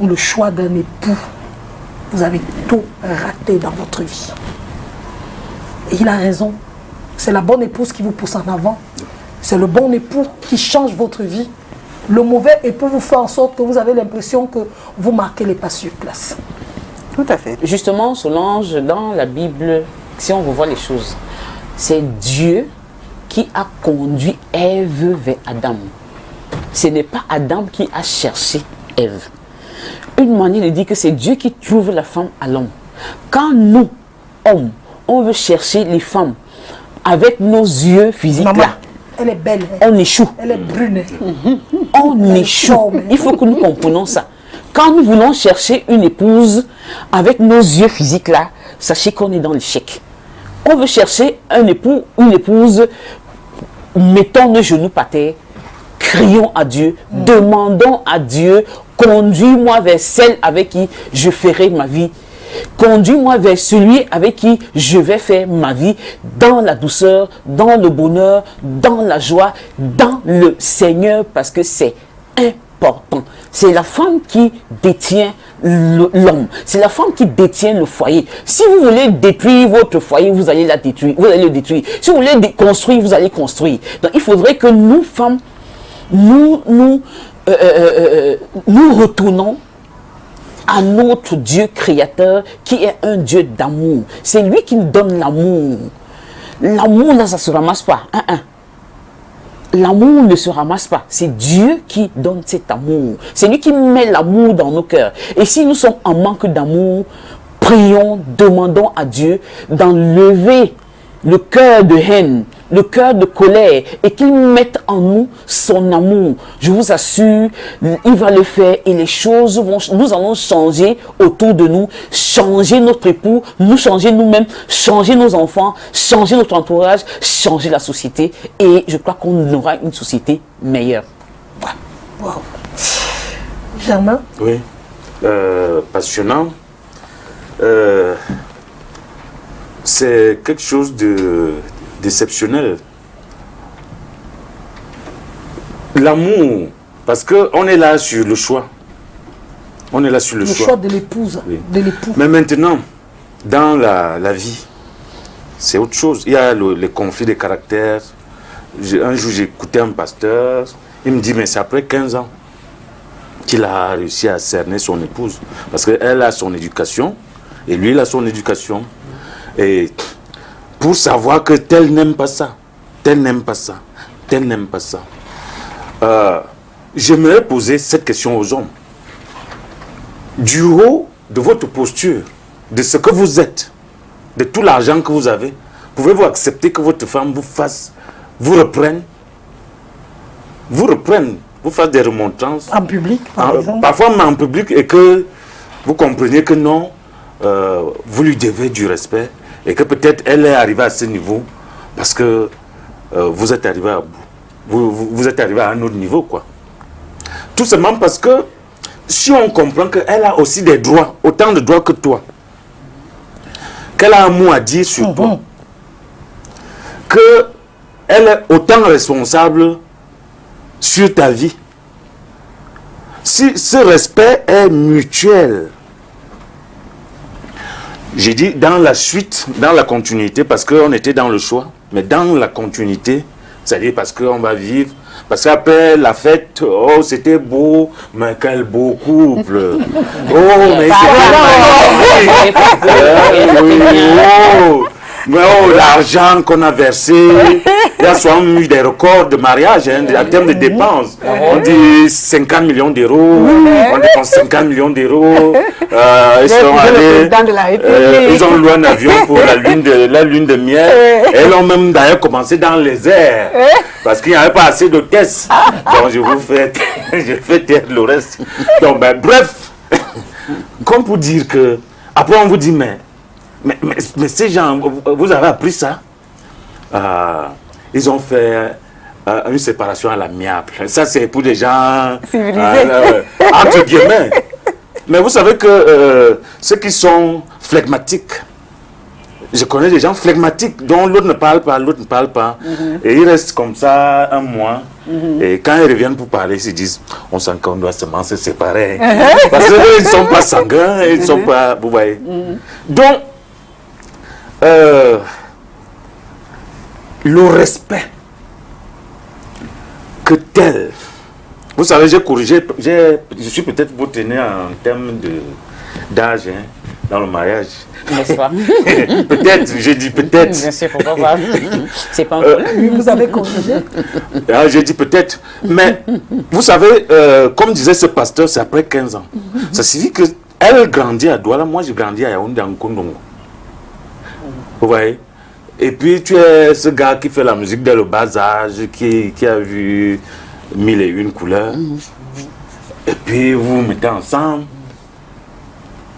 ou le choix d'un époux, vous avez tout raté dans votre vie. Et il a raison. C'est la bonne épouse qui vous pousse en avant. C'est le bon époux qui change votre vie. Le mauvais époux vous fait en sorte que vous avez l'impression que vous marquez les pas sur place. Tout à fait. Justement, Solange, dans la Bible, si on revoit les choses, c'est Dieu qui a conduit Ève vers Adam. Ce n'est pas Adam qui a cherché Ève. Une manière de dire que c'est Dieu qui trouve la femme à l'homme. Quand nous, hommes, on veut chercher les femmes avec nos yeux physiques Maman, là, elle est belle. on échoue. Elle est brune. On échoue. Il faut que nous comprenions ça. Quand nous voulons chercher une épouse avec nos yeux physiques là, sachez qu'on est dans l'échec. On veut chercher un époux, une épouse, mettons nos genoux par terre, crions à Dieu, demandons à Dieu, conduis-moi vers celle avec qui je ferai ma vie. Conduis-moi vers celui avec qui je vais faire ma vie dans la douceur, dans le bonheur, dans la joie, dans le Seigneur, parce que c'est important. C'est la femme qui détient l'homme. C'est la femme qui détient le foyer. Si vous voulez détruire votre foyer, vous allez la détruire. Vous allez le détruire. Si vous voulez construire, vous allez construire. Donc il faudrait que nous, femmes, nous retournons à notre Dieu créateur qui est un Dieu d'amour. C'est lui qui nous donne l'amour. L'amour, là, ça ne se ramasse pas. L'amour ne se ramasse pas. C'est Dieu qui donne cet amour. C'est lui qui met l'amour dans nos cœurs. Et si nous sommes en manque d'amour, prions, demandons à Dieu d'enlever le cœur de haine, le cœur de colère, et qu'il mette en nous son amour. Je vous assure, il va le faire et les choses vont, nous allons changer autour de nous, changer notre époux, nous changer nous-mêmes, changer nos enfants, changer notre entourage, changer la société, et je crois qu'on aura une société meilleure. Wow. Germain? Oui, passionnant. C'est quelque chose de d'exceptionnel. L'amour, parce qu'on est là sur le choix. On est là sur le choix de l'épouse, oui. De l'époux. Mais maintenant, dans la vie, c'est autre chose. Il y a les conflits de caractère. Un jour, j'ai écouté un pasteur, il me dit, mais c'est après 15 ans qu'il a réussi à cerner son épouse. Parce qu'elle a son éducation, et lui, il a son éducation. Et pour savoir que tel n'aime pas ça, tel n'aime pas ça, tel n'aime pas ça. J'aimerais poser cette question aux hommes. Du haut de votre posture, de ce que vous êtes, de tout l'argent que vous avez, pouvez-vous accepter que votre femme vous reprenne, vous fasse des remontrances en public, par exemple. Parfois en public, et que vous compreniez que non, vous lui devez du respect, et que peut-être elle est arrivée à ce niveau parce que vous êtes arrivé à bout. Vous êtes arrivé à un autre niveau, quoi. Tout simplement parce que si on comprend qu'elle a aussi des droits, autant de droits que toi, qu'elle a un mot à dire sur toi, qu'elle est autant responsable sur ta vie, si ce respect est mutuel, j'ai dit dans la suite, dans la continuité, parce qu'on était dans le choix, mais dans la continuité, c'est-à-dire parce qu'on va vivre, parce qu'après la fête, oh c'était beau, mais quel beau couple. Oh, mais c'est l'argent qu'on a versé, il y a souvent eu des records de mariage, hein, en termes de dépenses. On dit 50 millions d'euros, on dépense 50 millions d'euros. Ils sont allés, ils ont loué un avion pour la lune de miel. Et ils ont même d'ailleurs commencé dans les airs, parce qu'il n'y avait pas assez de caisses. Donc je fais taire le reste. Donc ben, bref, comme pour dire que, après on vous dit, mais ces gens, vous avez appris ça? Ils ont fait une séparation à l'amiable. Ça, c'est pour des gens civilisés, entre guillemets. Mais vous savez que ceux qui sont flegmatiques, je connais des gens flegmatiques dont l'autre ne parle pas, l'autre ne parle pas. Et ils restent comme ça un mois. Et quand ils reviennent pour parler, ils se disent, on sent qu'on doit seulement se séparer. Parce qu'ils ne sont pas sanguins, ils ne sont pas... Vous voyez. Donc, le respect que tel. Vous savez, j'ai corrigé, je suis peut-être votre aîné en termes d'âge hein, dans le mariage. N'est-ce pas? Peut-être, j'ai dit peut-être. Bien sûr, pourquoi pas. C'est pas un problème. Vous avez corrigé. J'ai dit peut-être. Mais vous savez, comme disait ce pasteur, c'est après 15 ans. Ça signifie qu'elle grandit à Douala, moi j'ai grandi à Yaoundé en Kondongo. Vous voyez? Et puis tu es ce gars qui fait la musique dès le bas âge, qui a vu 1001 couleurs. Et puis vous vous mettez ensemble.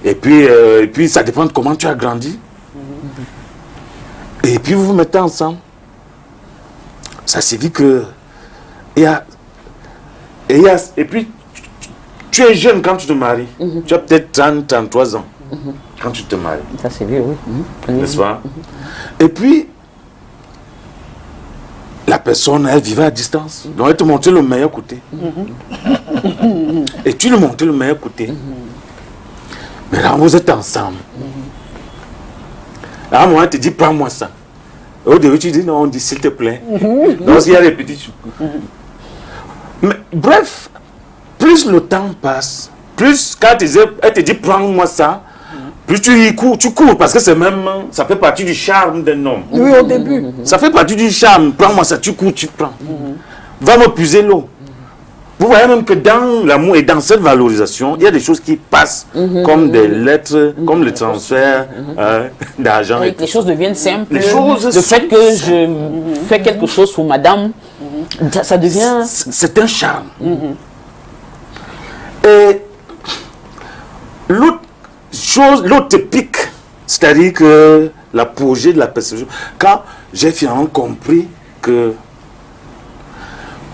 Et puis ça dépend de comment tu as grandi. Et puis vous vous mettez ensemble. Ça signifie que et puis tu es jeune quand tu te maries. Tu as peut-être 30, 33 ans quand tu te maries. Ça c'est vieux, oui. N'est-ce pas? Et puis la personne, elle vivait à distance. Donc elle te montrait le meilleur côté. Et tu lui montrais le meilleur côté. Mais là, vous êtes ensemble. Là, moi, elle te dit, prends-moi ça. Au début, tu dis, non, on dit, s'il te plaît. Donc, il y a des petits choses. Mais bref, plus le temps passe, plus quand elle te dit, prends-moi ça, plus tu y cours, parce que c'est même, ça fait partie du charme d'un homme. Oui, au début. Ça fait partie du charme. Prends-moi ça, tu cours, tu prends. Va me puiser l'eau. Vous voyez même que dans l'amour et dans cette valorisation, il y a des choses qui passent comme des lettres, comme le transfert d'argent. Oui, les choses deviennent simples. Les choses le fait que je fais quelque chose pour madame, ça devient... C'est un charme. Et l'autre pique, c'est-à-dire que l'apogée de la perception, quand j'ai finalement compris que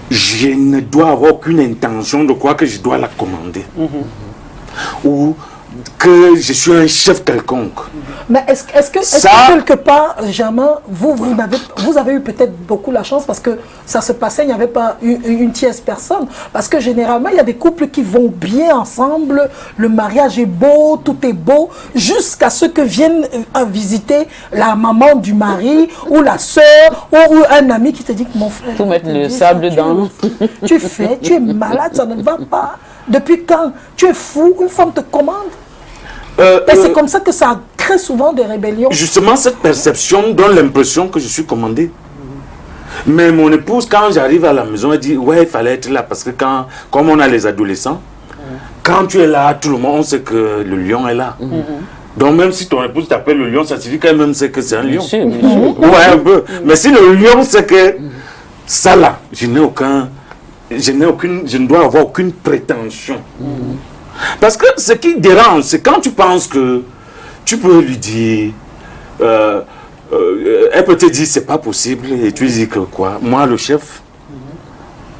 je ne dois avoir aucune intention de croire que je dois la commander. Ou que je suis un chef quelconque. Mais est-ce que quelque part, Germain, vous avez eu peut-être beaucoup la chance parce que ça se passait, il n'y avait pas une tierce personne. Parce que généralement, il y a des couples qui vont bien ensemble, le mariage est beau, tout est beau, jusqu'à ce que vienne visiter la maman du mari ou la soeur ou un ami qui te dit que mon frère... Tout mettre le sable dans... Tu es malade, ça ne va pas. Depuis quand? Tu es fou, une femme te commande. Et c'est comme ça que ça crée souvent des rébellions. Justement, cette perception donne l'impression que je suis commandé. Mais mon épouse, quand j'arrive à la maison, elle dit, ouais, il fallait être là. Parce que comme on a les adolescents, quand tu es là, tout le monde sait que le lion est là. Donc même si ton épouse t'appelle le lion, ça signifie qu'elle même sait que c'est un lion. Bien sûr, bien sûr. Ouais, un peu. Mais si le lion sait que ça là, je ne dois avoir aucune prétention. Parce que ce qui dérange, c'est quand tu penses que tu peux lui dire, elle peut te dire c'est pas possible, et tu dis que quoi, moi le chef,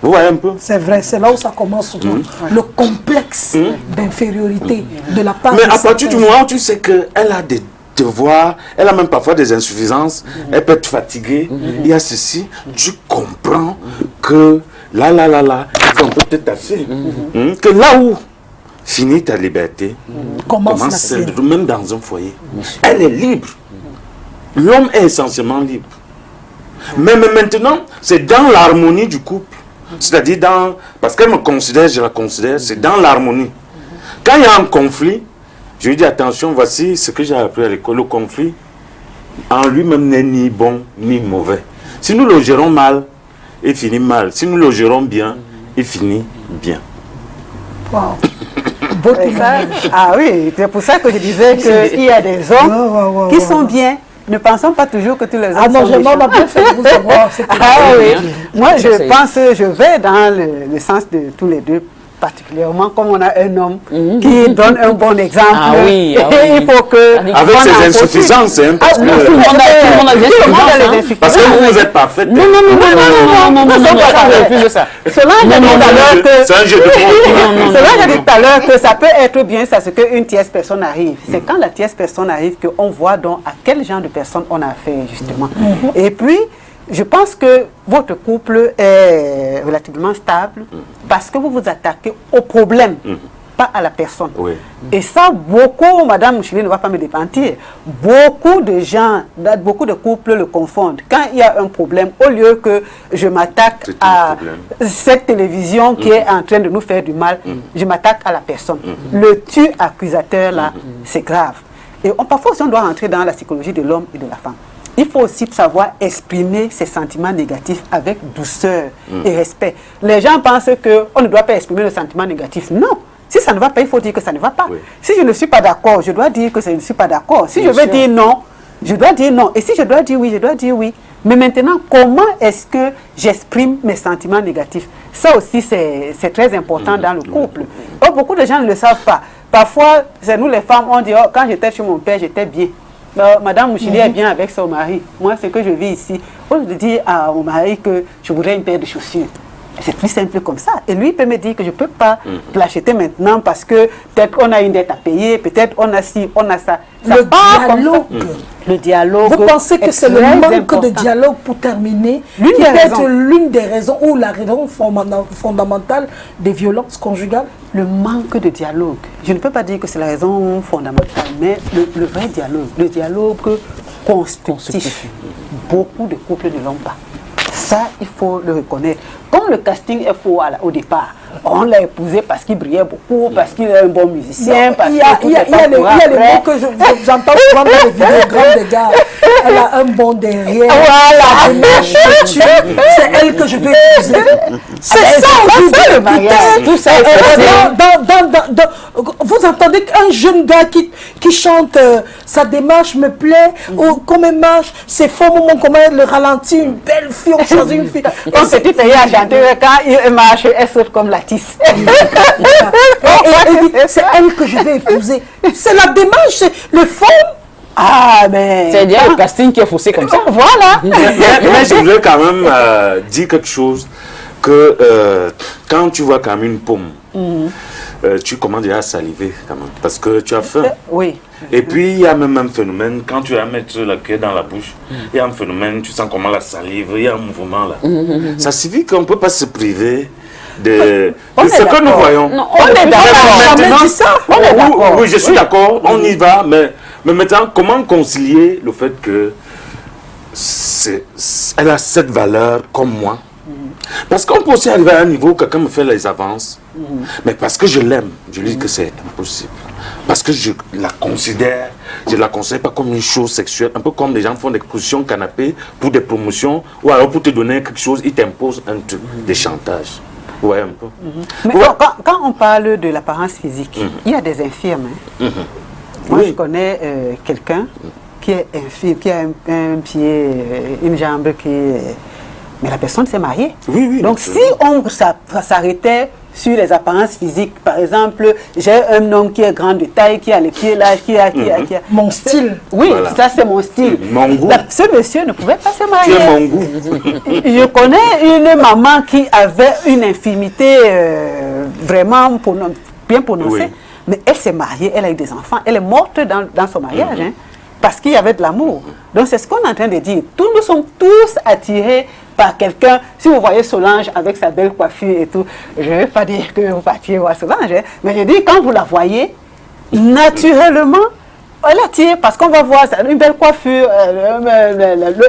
vous voyez un peu. C'est vrai, c'est là où ça commence souvent. Le complexe d'infériorité de la part Mais de à partir du certains. moment où tu sais qu'elle a des devoirs, elle a même parfois des insuffisances, elle peut être fatiguée, il y a ceci, tu comprends que là, ils vont peut-être assez. Que là où finit ta liberté, Commence la celle sienne. de même dans un foyer. Elle est libre. L'homme est essentiellement libre. Mais maintenant, c'est dans l'harmonie du couple. C'est-à-dire parce qu'elle me considère, je la considère, c'est dans l'harmonie. Quand il y a un conflit, je lui dis attention, voici ce que j'ai appris à l'école. Le conflit, en lui-même, n'est ni bon ni mauvais. Si nous le gérons mal, il finit mal. Si nous le gérons bien, il finit bien. Wow. Beau Et ça, témoignage. ah oui, c'est pour ça que je disais qu'il y a des hommes qui sont bien. Ne pensons pas toujours que tous les hommes Ah non, sont Germain méchants. m'a bien fait de vous savoir. Ah oui, bien. moi Ça, je c'est- pense, je vais dans le sens de tous les deux, particulièrement comme on a un homme qui donne un bon exemple. Ah oui, ah et oui. il faut que... Avec Avec on en ses profite. insuffisances, hein, parce Ah, non, que- tout le monde a des insuffisances. parce que vous êtes parfaite. Non, ça, je refuse ça. Cela, j'ai dit tout à l'heure que... C'est un jeu de mots. Cela, j'ai dit tout à l'heure que ça peut être bien, ça, c'est qu'une tierce personne arrive. C'est quand la tierce personne arrive qu'on voit donc à quel genre de personne on a affaire, justement. Et puis, je pense que votre couple est relativement stable parce que vous vous attaquez au problème. pas à la personne. Oui. Et ça, beaucoup, Madame Mouchili ne va pas me démentir, beaucoup de gens, beaucoup de couples le confondent. Quand il y a un problème, au lieu que je m'attaque à cette télévision qui est en train de nous faire du mal, je m'attaque à la personne. Le tu accusateur, là, c'est grave. Et parfois aussi, on doit rentrer dans la psychologie de l'homme et de la femme. Il faut aussi savoir exprimer ses sentiments négatifs avec douceur et respect. Les gens pensent qu'on ne doit pas exprimer le sentiment négatif. Non. Si ça ne va pas, il faut dire que ça ne va pas. Oui. Si je ne suis pas d'accord, je dois dire que je ne suis pas d'accord. Si je veux dire non, je dois dire non. Et si je dois dire oui, je dois dire oui. Mais maintenant, comment est-ce que j'exprime mes sentiments négatifs? Ça aussi, c'est très important dans le couple. Oh, beaucoup de gens ne le savent pas. Parfois, c'est nous les femmes, on dit, oh, quand j'étais chez mon père, j'étais bien. Madame Mouchili est bien avec son mari. Moi, ce que je vis ici, on me dit à mon mari que je voudrais une paire de chaussures. C'est plus simple comme ça. Et lui peut me dire que je ne peux pas l'acheter maintenant parce que peut-être on a une dette à payer, peut-être on a ci, on a ça. Le dialogue. Le dialogue. Vous pensez que c'est le manque de dialogue, pour terminer, qui peut être l'une des raisons ou la raison fondamentale des violences conjugales? Le manque de dialogue. Je ne peux pas dire que c'est la raison fondamentale, mais le vrai dialogue. Le dialogue constructif. Beaucoup de couples ne l'ont pas. Ça, il faut le reconnaître. Comme le casting est faux au départ, on l'a épousé parce qu'il brillait beaucoup, parce qu'il est un bon musicien. Il y a les mots que j'entends souvent dans les vidéogrammes des gars. Elle a un bon derrière. Voilà. C'est elle que je vais épouser. C'est ça aujourd'hui le mariage. Tout ça vous entendez qu'un jeune gars qui chante sa démarche me plaît, ou comme elle marche, c'est faux moment, comment elle le ralentit, une belle fille, on choisit une fille. Comme petit pays à chanter, quand il marche, elle saute comme la tisse. C'est elle que je vais épouser. C'est la démarche, c'est le fond. Ah, mais... C'est dire le casting qui est faussé comme ça. Voilà. Mais je voulais quand même dire quelque chose, que quand tu vois quand même une pomme, tu commences déjà à saliver quand même, parce que tu as faim. Oui. Et puis il y a même un phénomène, quand tu vas mettre la cuillère dans la bouche, il y a un phénomène, tu sens comment la salive, il y a un mouvement là. Ça suffit qu'on ne peut pas se priver de ce que nous voyons. Non, on est d'accord. Oui, je suis d'accord, on y va, mais maintenant, comment concilier le fait que elle a cette valeur comme moi? Parce qu'on peut aussi arriver à un niveau où quelqu'un me fait les avances, mais parce que je l'aime, je lui dis que c'est impossible. Parce que je la considère pas comme une chose sexuelle, un peu comme les gens font des positions canapé pour des promotions, ou alors pour te donner quelque chose, ils t'imposent un truc, des chantages. Ouais, un peu. Mais quand on parle de l'apparence physique, il y a des infirmes. Moi, je connais quelqu'un qui est infirme, qui a un pied, une jambe qui est... Mais la personne s'est mariée. Oui, donc si on s'arrêtait sur les apparences physiques, par exemple, j'ai un homme qui est grand de taille, qui a les pieds larges, qui a... Mon style. Oui, voilà. Ça c'est mon style. Mon goût. Ce monsieur ne pouvait pas se marier. C'est mon goût. Je connais une maman qui avait une infirmité vraiment bien prononcée, mais elle s'est mariée, elle a eu des enfants, elle est morte dans son mariage, parce qu'il y avait de l'amour. Donc c'est ce qu'on est en train de dire. Nous sommes tous attirés par quelqu'un. Si vous voyez Solange avec sa belle coiffure et tout, je ne vais pas dire que vous partiez voir Solange, mais je dis quand vous la voyez, naturellement, elle attire parce qu'on va voir une belle coiffure,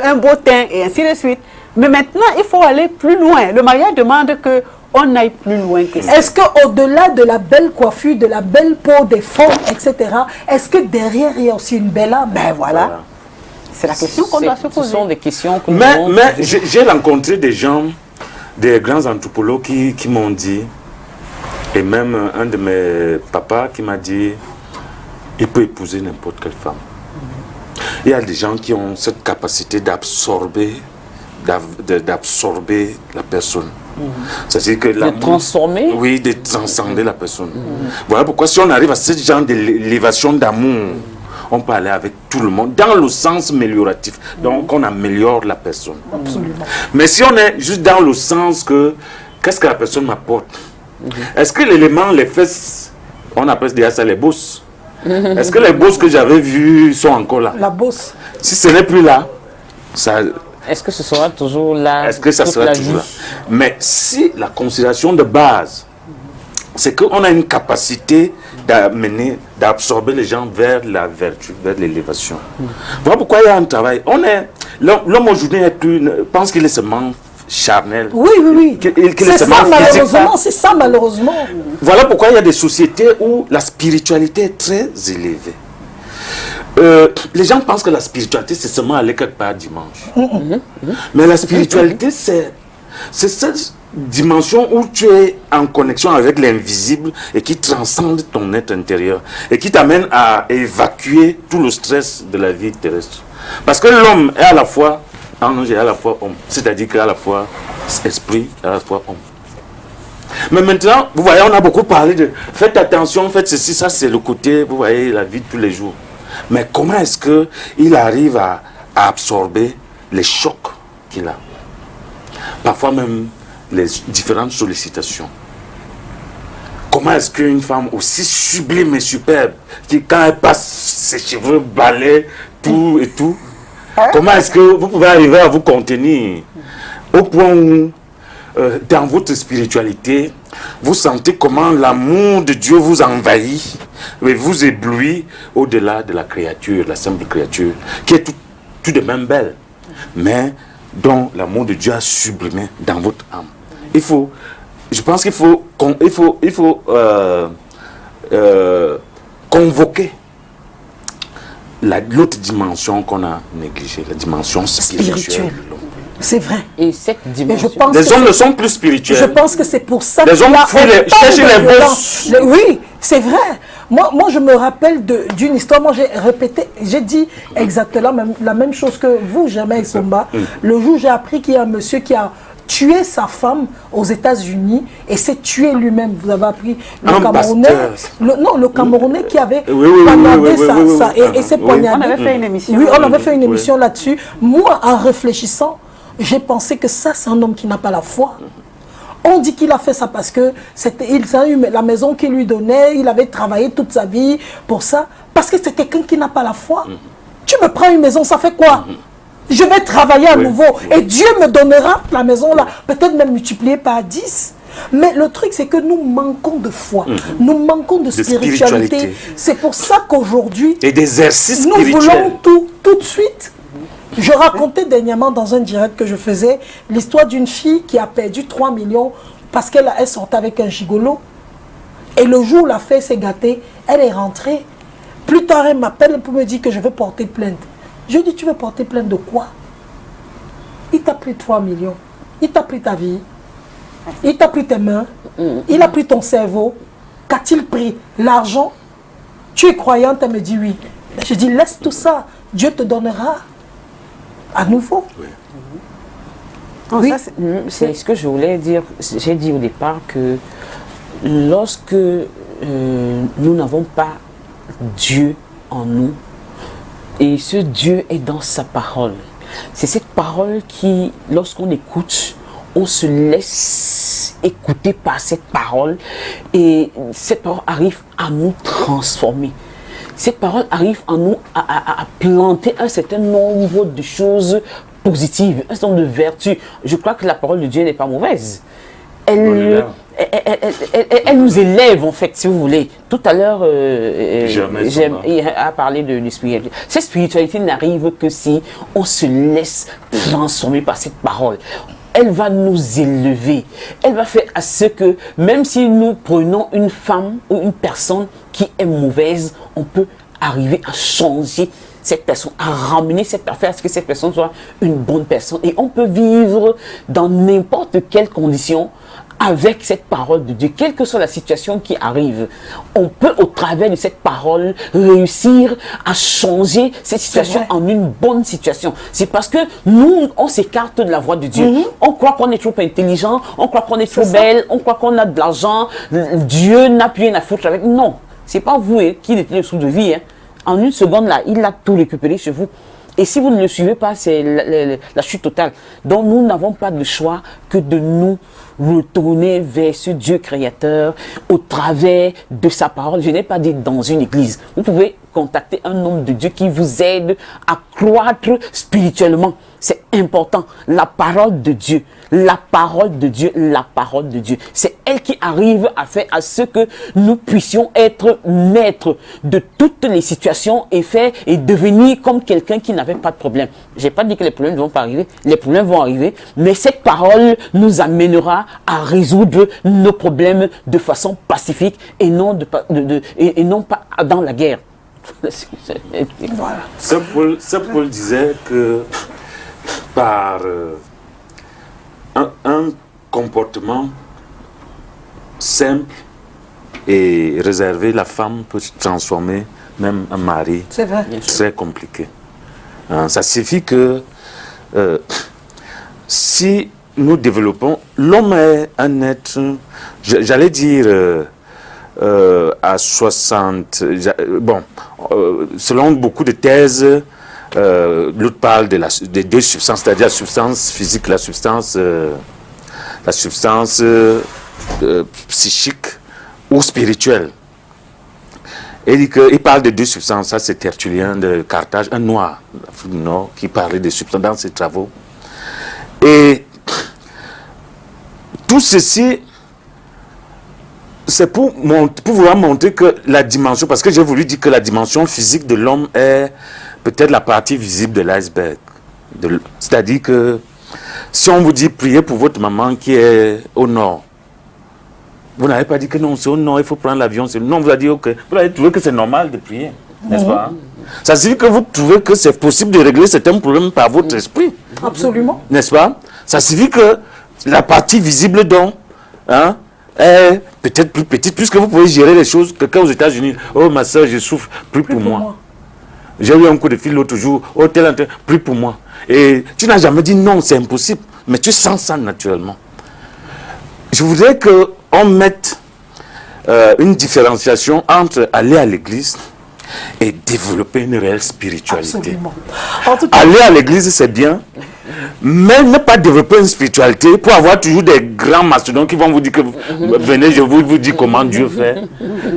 un beau teint et ainsi de suite. Mais maintenant, il faut aller plus loin. Le mariage demande qu'on aille plus loin que ça. Est-ce qu'au-delà de la belle coiffure, de la belle peau, des formes, etc., est-ce que derrière, il y a aussi une belle âme? Ben voilà. C'est la question qu'on doit se poser. Ce sont des questions que mais j'ai rencontré des gens, des grands anthropologues qui m'ont dit, et même un de mes papas qui m'a dit, il peut épouser n'importe quelle femme. Il y a des gens qui ont cette capacité d'absorber la personne. C'est-à-dire que de transformer? Oui, de transcender la personne. Voilà pourquoi si on arrive à ce genre d'élévation d'amour, on peut aller avec tout le monde dans le sens amélioratif. Donc on améliore la personne. Absolument. Mais si on est juste dans le sens que qu'est-ce que la personne m'apporte? Est-ce que l'élément, les fesses, on appelle déjà ça les bosses? Est-ce que les bosses que j'avais vues sont encore là? La bosse. Si ce n'est plus là, ça... Est-ce que ce sera toujours là? Est-ce que ça sera toujours là? Mais si la considération de base c'est qu'on a une capacité d'amener, d'absorber les gens vers la vertu, vers l'élévation. Voilà pourquoi il y a un travail. L'homme aujourd'hui pense qu'il est seulement charnel. Oui, oui, oui. C'est ça, malheureusement. C'est ça, malheureusement. Voilà pourquoi il y a des sociétés où la spiritualité est très élevée. Les gens pensent que la spiritualité, c'est seulement aller quelque part dimanche. Mais la spiritualité, c'est cette dimension où tu es en connexion avec l'invisible et qui transcende ton être intérieur et qui t'amène à évacuer tout le stress de la vie terrestre. Parce que l'homme est à la fois ange et à la fois homme. C'est-à-dire qu'à la fois esprit et à la fois homme. Mais maintenant, vous voyez, on a beaucoup parlé de faites attention, faites ceci, ça c'est le côté, vous voyez, la vie de tous les jours. Mais comment est-ce qu'il arrive à absorber les chocs qu'il a? Parfois même les différentes sollicitations. Comment est-ce qu'une femme aussi sublime et superbe, qui quand elle passe ses cheveux balais, tout et tout, comment est-ce que vous pouvez arriver à vous contenir au point où dans votre spiritualité, vous sentez comment l'amour de Dieu vous envahit et vous éblouit au-delà de la créature, la simple créature, qui est tout de même belle, mais dont l'amour de Dieu a sublimé dans votre âme. Je pense qu'il faut convoquer l'autre dimension qu'on a négligée, la dimension spirituelle. C'est vrai. Et cette dimension. Les hommes ne sont plus spirituels. Je pense que c'est pour ça les hommes cherchent les bosses. Oui, c'est vrai. Moi, je me rappelle d'une histoire. Moi, j'ai dit exactement la même chose que vous, Germain Somba. Le jour où j'ai appris qu'il y a un monsieur qui a tué sa femme aux États-Unis et s'est tué lui-même. Vous avez appris le Camerounais. Le Camerounais qui avait poignardé ça et s'est poignardé. On avait fait une émission. Oui, on avait fait une émission là-dessus. Moi, en réfléchissant, j'ai pensé que ça, c'est un homme qui n'a pas la foi. On dit qu'il a fait ça parce que il a eu la maison qu'il lui donnait, il avait travaillé toute sa vie pour ça. Parce que c'est quelqu'un qui n'a pas la foi. Tu me prends une maison, ça fait quoi? Je vais travailler à nouveau et Dieu me donnera la maison là, peut-être même multipliée par 10. Mais le truc, c'est que nous manquons de foi, nous manquons de spiritualité. C'est pour ça qu'aujourd'hui, et d'exercices nous voulons tout de suite. Je racontais dernièrement dans un direct que je faisais l'histoire d'une fille qui a perdu 3 millions parce qu'elle sortait avec un gigolo. Et le jour où la fille s'est gâtée, elle est rentrée. Plus tard, elle m'appelle pour me dire que je vais porter plainte. Je dis, tu veux porter plainte de quoi? Il t'a pris 3 millions. Il t'a pris ta vie. Il t'a pris tes mains. Il a pris ton cerveau. Qu'a-t-il pris? L'argent? Tu es croyante? Elle me dit oui. Je dis, laisse tout ça. Dieu te donnera à nouveau. Oui, c'est ce que je voulais dire. J'ai dit au départ que lorsque nous n'avons pas Dieu en nous, et ce Dieu est dans sa parole, c'est cette parole qui, lorsqu'on écoute, on se laisse écouter par cette parole, et cette parole arrive à nous transformer. Cette parole arrive en nous à planter un certain nombre de choses positives, un certain nombre de vertus. Je crois que la parole de Dieu n'est pas mauvaise. Elle nous élève, en fait, si vous voulez. Tout à l'heure, il a parlé de spiritualité. Cette spiritualité n'arrive que si on se laisse transformer par cette parole. Elle va nous élever. Elle va faire à ce que, même si nous prenons une femme ou une personne qui est mauvaise, on peut arriver à changer cette personne, à ramener cette personne, à ce que cette personne soit une bonne personne. Et on peut vivre dans n'importe quelle condition avec cette parole de Dieu, quelle que soit la situation qui arrive. On peut, au travers de cette parole, réussir à changer cette situation en une bonne situation. C'est parce que nous, on s'écarte de la voie de Dieu. On croit qu'on est trop intelligent, on croit qu'on est trop belle, on croit qu'on a de l'argent, Dieu n'a plus rien à foutre avec. Non, c'est pas vous qui détenez le sou de vie. En une seconde, là, il a tout récupéré chez vous. Et si vous ne le suivez pas, c'est la chute totale. Donc, nous n'avons pas de choix que de nous retourner vers ce Dieu créateur au travers de sa parole. Je n'ai pas dit dans une église. Vous pouvez contacter un homme de Dieu qui vous aide à croître spirituellement. C'est important. La parole de Dieu, la parole de Dieu, la parole de Dieu. C'est elle qui arrive à faire à ce que nous puissions être maîtres de toutes les situations et faire et devenir comme quelqu'un qui n'avait pas de problème. J'ai pas dit que les problèmes ne vont pas arriver. Les problèmes vont arriver, mais cette parole nous amènera à résoudre nos problèmes de façon pacifique et non, et non pas dans la guerre. Voilà. Saint Paul disait que par un comportement simple et réservé, la femme peut se transformer même un mari. C'est vrai. Très compliqué. Ça suffit que si nous développons, l'homme est un être, j'allais dire à 60, bon, selon beaucoup de thèses, l'autre parle des deux substances, c'est-à-dire la substance physique, la substance psychique ou spirituelle. Et il parle de deux substances, ça c'est Tertullien de Carthage, un noir d'Afrique du Nord qui parlait de substances dans ses travaux. Et tout ceci, c'est pour vouloir montrer que la dimension, parce que j'ai voulu dire que la dimension physique de l'homme est peut-être la partie visible de l'iceberg. C'est-à-dire que si on vous dit priez pour votre maman qui est au nord, vous n'avez pas dit que non, c'est au nord, il faut prendre l'avion. Non, vous avez dit ok. Vous avez trouvé que c'est normal de prier, n'est-ce pas? Ça signifie que vous trouvez que c'est possible de régler certains problèmes par votre esprit. Absolument. N'est-ce pas? Ça signifie que la partie visible donc est peut-être plus petite, puisque vous pouvez gérer les choses. Quelqu'un aux États-Unis, oh ma soeur, je souffre, prie pour moi. J'ai eu un coup de fil l'autre jour, oh tel, prie pour moi. Et tu n'as jamais dit non, c'est impossible, mais tu sens ça naturellement. Je voudrais qu'on mette une différenciation entre aller à l'église et développer une réelle spiritualité. Absolument. En tout cas, aller à l'église, c'est bien, mais ne pas développer une spiritualité pour avoir toujours des grands mastodontes qui vont vous dire que venez, je vous dis comment Dieu fait.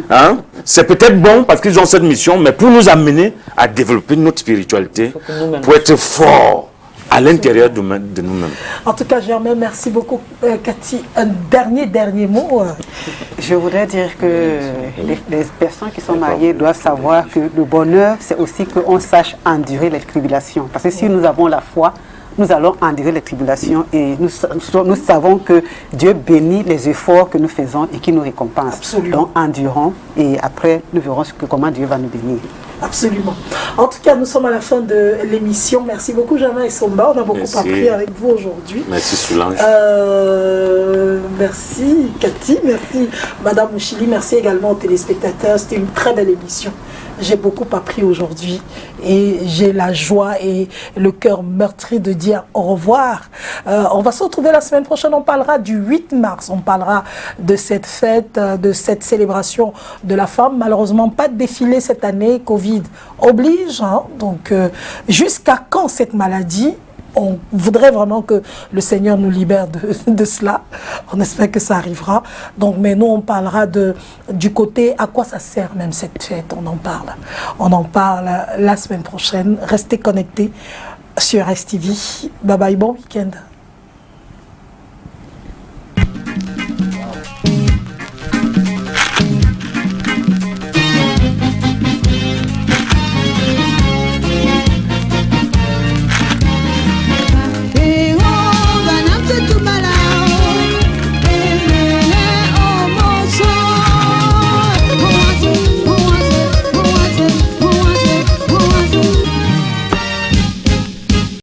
Hein? C'est peut-être bon parce qu'ils ont cette mission, mais pour nous amener à développer notre spiritualité, pour être fort à l'intérieur de nous-mêmes. En tout cas, Germain, merci beaucoup. Cathy, un dernier mot. Je voudrais dire que les personnes qui sont mariées doivent savoir que le bonheur, c'est aussi qu'on sache endurer les tribulations. Parce que si nous avons la foi, nous allons endurer les tribulations et nous savons que Dieu bénit les efforts que nous faisons et qui nous récompense. Absolument. Donc, endurons et après, nous verrons comment Dieu va nous bénir. Absolument. En tout cas, nous sommes à la fin de l'émission. Merci beaucoup, Germain et Somba. On a beaucoup appris avec vous aujourd'hui. Merci, Solange. Merci, Cathy. Merci, Madame Mouchili. Merci également aux téléspectateurs. C'était une très belle émission. J'ai beaucoup appris aujourd'hui et j'ai la joie et le cœur meurtri de dire au revoir. On va se retrouver la semaine prochaine. On parlera du 8 mars. On parlera de cette fête, de cette célébration de la femme. Malheureusement, pas de défilé cette année. Covid oblige. Hein. Donc, jusqu'à quand cette maladie? On voudrait vraiment que le Seigneur nous libère de cela. On espère que ça arrivera. Donc, mais nous, on parlera du côté à quoi ça sert même cette fête. On en parle. On en parle la semaine prochaine. Restez connectés sur STV. Bye bye, bon week-end.